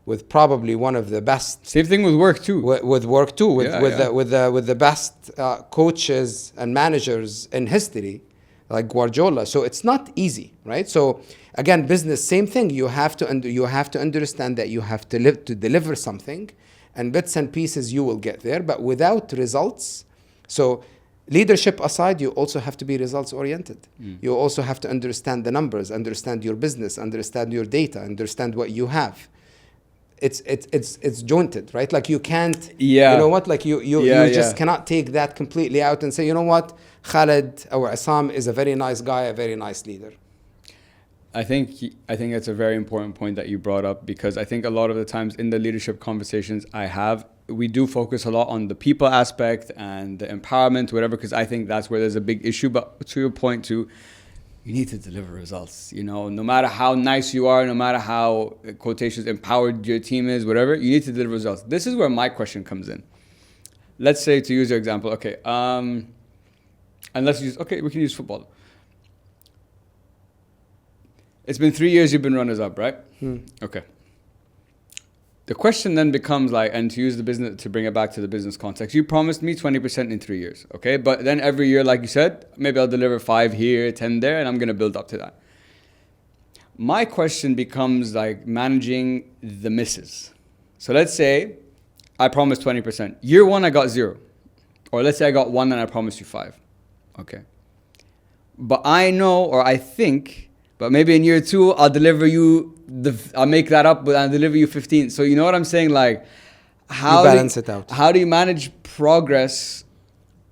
with probably one of the best. Same thing with work too. With work too, with the best coaches and managers in history, like Guardiola. So it's not easy, right? So again, business, same thing. You have to understand that you have to deliver something, and bits and pieces you will get there. But without results, so leadership aside, you also have to be results oriented. You also have to understand the numbers, understand your business, understand your data, understand what you have. It's jointed, right? Like you can't, you know what? Like you just cannot take that completely out and say, you know what, Khaled or Issam is a very nice guy, a very nice leader. I think that's a very important point that you brought up, because I think a lot of the times in the leadership conversations we do focus a lot on the people aspect and the empowerment, whatever, because I think that's where there's a big issue. But to your point too, you need to deliver results. You know, no matter how nice you are, no matter how quotations empowered your team is, whatever, you need to deliver results. This is where my question comes in. Let's say, to use your example, okay, And let's use, okay, we can use football. It's been 3 years you've been runners-up, right? Okay. The question then becomes like, and to use the business, to bring it back to the business context, you promised me 20% in 3 years, okay? But then every year, like you said, maybe I'll deliver 5 here, 10 there, and I'm going to build up to that. My question becomes like managing the misses. So let's say I promised 20%. Year 1, I got 0. Or let's say I got 1 and I promised you 5. Okay. But I know, or I think, but maybe in year 2, I'll deliver you, I'll make that up, but I'll deliver you 15. So you know what I'm saying? Like, how you balance it out. How do you manage progress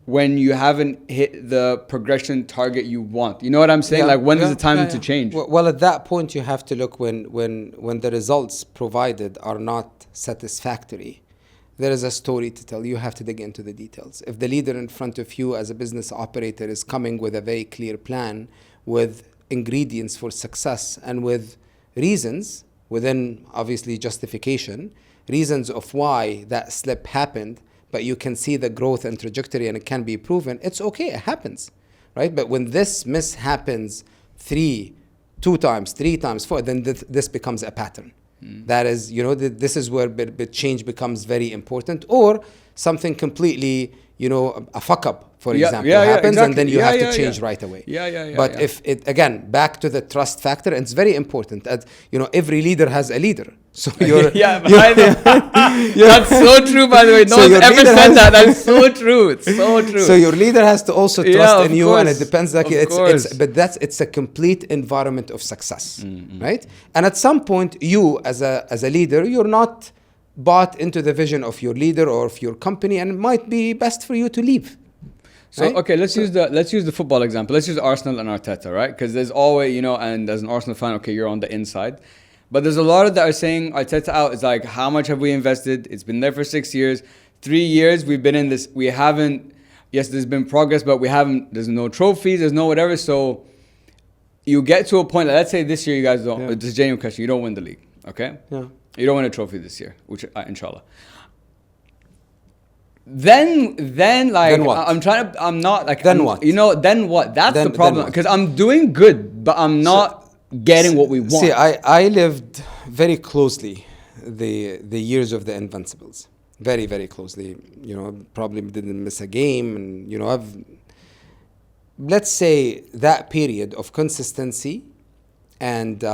when you haven't hit the progression target you want? You know what I'm saying? Like, when is the time to change? Well, at that point, you have to look when the results provided are not satisfactory. There is a story to tell. You have to dig into the details. If the leader in front of you as a business operator is coming with a very clear plan, with ingredients for success and with reasons, within obviously justification, reasons of why that slip happened, but you can see the growth and trajectory and it can be proven, it's okay, it happens, right? But when this miss happens 2 times, 3 times, 4, then this becomes a pattern. That is, this is where change becomes very important, or something completely, a fuck up, for example, happens, exactly. And then you have to change right away. But if it, again, back to the trust factor, and it's very important that, every leader has a leader. So that's so true, by the way. No one's ever said that. That's so true. It's so true. So your leader has to also trust in you, course. And it depends. Like it's a complete environment of success, right? And at some point, you as a leader, you're not bought into the vision of your leader or of your company, and it might be best for you to leave. So right? Okay, let's use the football example. Let's use Arsenal and Arteta, right? Because there's always, and as an Arsenal fan, okay, you're on the inside. But there's a lot of that are saying Arteta out. It's like, how much have we invested? It's been there for 6 years. 3 years we've been in this. We haven't, yes, there's been progress, but there's no trophies, there's no whatever. So you get to a point, let's say this year you guys don't, it's a genuine question, you don't win the league, okay? Yeah. You don't win a trophy this year, which, inshallah. Then what? I'm not like, then what? Then what? That's the problem. Because I'm doing good, but I'm not getting what we want. See, I lived very closely the years of the Invincibles. Very, very closely. Probably didn't miss a game. And, let's say that period of consistency and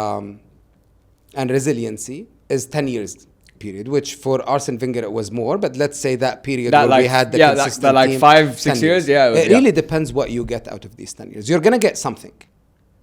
resiliency is 10 years period, which for Arsene Wenger it was more, but let's say that period where we had the consistent that team, 5-6 years. It really depends what you get out of these 10 years. You're going to get something,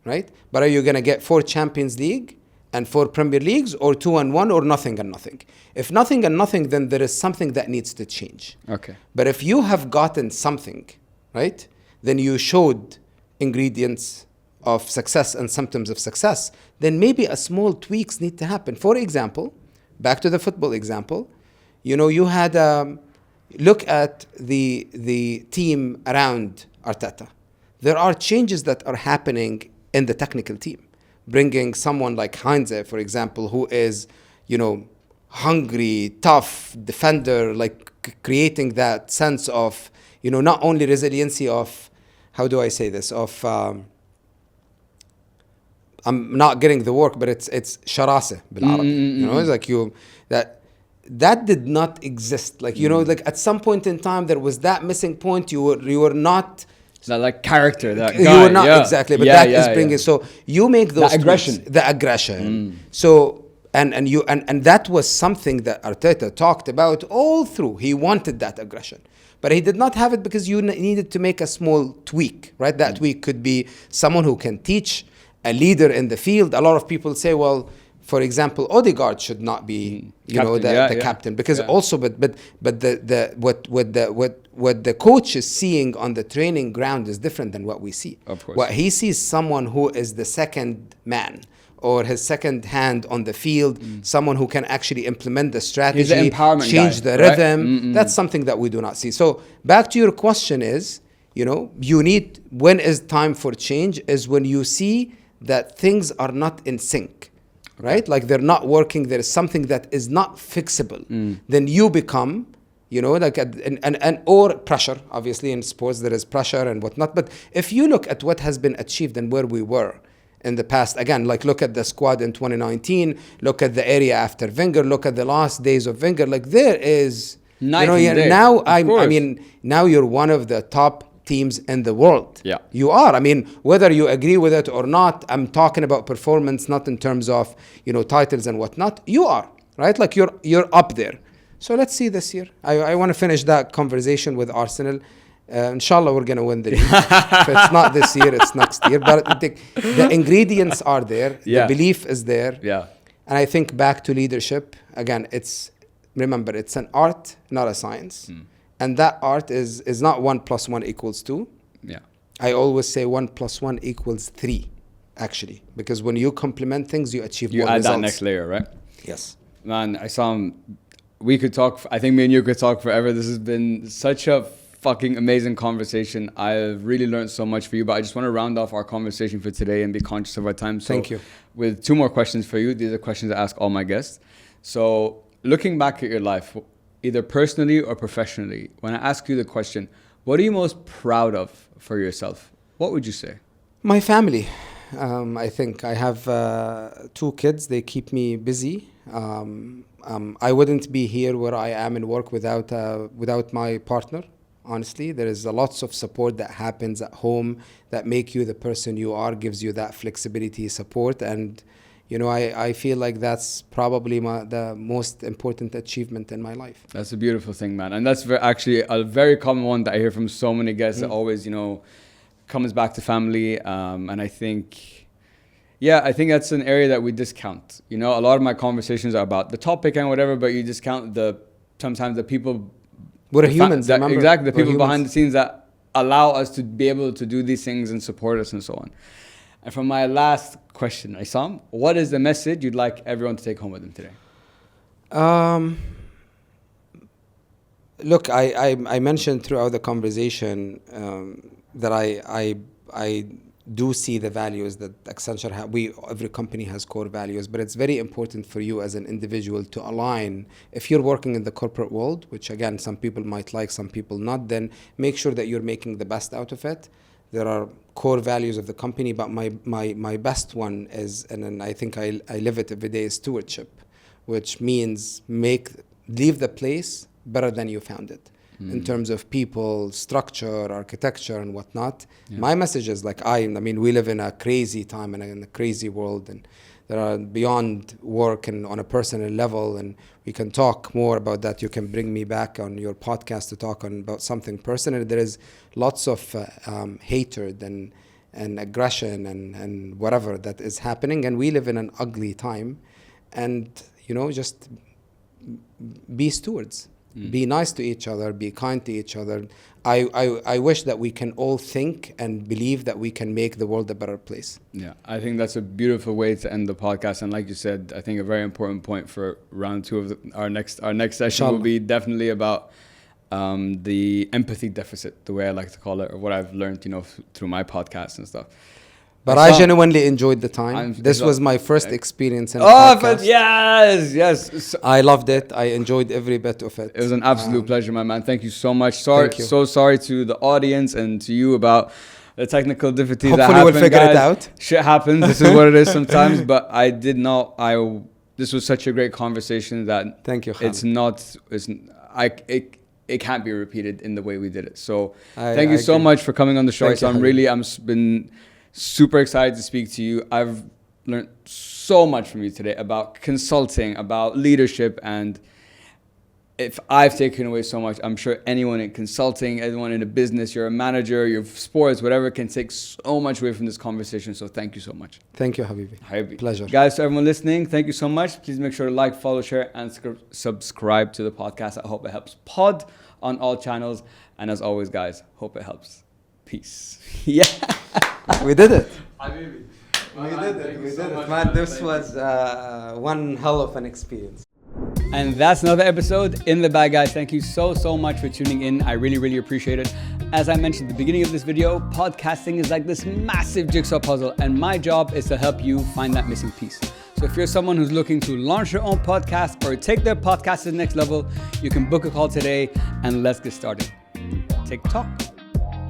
right? But are you going to get 4 Champions League and 4 Premier Leagues, or 2 and 1, or nothing and nothing? If nothing and nothing, then there is something that needs to change. Okay. But if you have gotten something, right, then you showed ingredients of success and symptoms of success, then maybe a small tweaks need to happen. For example, back to the football example, you had look at the team around Arteta. There are changes that are happening in the technical team, bringing someone like Heinze, for example, who is, hungry, tough defender, like creating that sense of, not only resiliency of, how do I say this, of I'm not getting the work, but it's sharase بالعربي. It's like that did not exist. Like, like at some point in time there was that missing point. You were not that like character, that guy. You were not exactly, but that is bringing. So you make those the aggression. So and that was something that Arteta talked about all through. He wanted that aggression. But he did not have it because you needed to make a small tweak, right? That tweak could be someone who can teach, a leader in the field. A lot of people say, well, for example, Odegaard should not be, the captain, because also, but what the coach is seeing on the training ground is different than what we see. Of course. What he sees someone who is the second man, or his second hand on the field, someone who can actually implement the strategy, change the rhythm. That's something that we do not see. So back to your question is, you need, when is time for change, is when you see that things are not in sync, right? Like they're not working. There is something that is not fixable. Then you become You know, like and or pressure. Obviously, in sports there is pressure and whatnot. But if you look at what has been achieved and where we were in the past, again, like look at the squad in 2019, look at the area after Wenger, look at the last days of Wenger. Like there is, Night and day. now Of I course. mean, now you're one of the top teams in the world. Yeah. You are. I mean, whether you agree with it or not, I'm talking about performance, not in terms of, you know, titles and whatnot. You are, right? Like you're up there. So let's see this year. I want to finish that conversation with Arsenal. Inshallah, we're going to win the league. If it's not this year, it's next year. But the ingredients are there. Yeah. The belief is there. Yeah. And I think back to leadership, again, remember, it's an art, not a science. And that art is not 1 + 1 = 2. Yeah. I always say 1 + 1 = 3, actually. Because when you complement things, you achieve You more add results. that next layer, right? Yes. Man, we could talk, I think me and you could talk forever. This has been such a fucking amazing conversation. I've really learned so much for you, but I just want to round off our conversation for today and be conscious of our time. So Thank you. With 2 more questions for you. These are questions I ask all my guests. So looking back at your life, either personally or professionally, when I ask you the question, what are you most proud of for yourself? What would you say? My family. I think I have 2 kids. They keep me busy. I wouldn't be here where I am in work without my partner. Honestly, there is lots of support that happens at home that make you the person you are, gives you that flexibility, support, and you know, I feel like that's probably the most important achievement in my life. That's a beautiful thing, man. And that's actually a very common one that I hear from so many guests that always, you know, comes back to family. And I think that's an area that we discount. You know, a lot of my conversations are about the topic and whatever, but you discount sometimes the people. We're humans, remember? Exactly, the We're people behind the humans. scenes that allow us to be able to do these things and support us and so on. And for my last question, Issam, what is the message you'd like everyone to take home with them today? Look, I mentioned throughout the conversation that I do see the values that Accenture has. Every company has core values, but it's very important for you as an individual to align. If you're working in the corporate world, which again, some people might like, some people not, then make sure that you're making the best out of it. There are core values of the company, but my best one is, and I think I live it every day, is stewardship, which means leave the place better than you found it. In terms of people, structure, architecture, and whatnot. Yeah. My message is like, I mean, we live in a crazy time and in a crazy world, and there are beyond work and on a personal level, and we can talk more about that. You can bring me back on your podcast to talk about something personal. There is lots of hatred and aggression and whatever that is happening, and we live in an ugly time, and you know, just be stewards. Be nice to each other, be kind to each other. I wish that we can all think and believe that we can make the world a better place. Yeah, I think that's a beautiful way to end the podcast. And like you said, I think a very important point for round 2 of our next session Inshallah. Will be definitely about the empathy deficit, the way I like to call it, or what I've learned, you know, through my podcast and stuff. But I genuinely enjoyed the time. This was my first experience in a podcast. Yes. I loved it. I enjoyed every bit of it. It was an absolute pleasure, my man. Thank you so much. So sorry to the audience and to you about the technical difficulties that happened. Hopefully we'll figure it out. Shit happens. This is what it is sometimes. But this was such a great conversation that thank you, Khalid. It can't be repeated in the way we did it. So thank you so much for coming on the show. So I'm been super excited to speak to you. I've learned so much from you today about consulting, about leadership, and if I've taken away so much, I'm sure anyone in consulting, anyone in a business, you're a manager, you're sports, whatever, can take so much away from this conversation. So thank you so much. Thank you, Habibi. Pleasure. Guys, to everyone listening, thank you so much. Please make sure to like, follow, share, and subscribe to the podcast. I hope it helps. Pod on all channels. And as always, guys, hope it helps. Peace. Yeah. We did it. We did it. Man, this was one hell of an experience. And that's another episode in the bag, guys. Thank you so much for tuning in. I really appreciate it. As I mentioned at the beginning of this video, podcasting is like this massive jigsaw puzzle, and my job is to help you find that missing piece. So if you're someone who's looking to launch your own podcast or take their podcast to the next level, you can book a call today and let's get started. TikTok.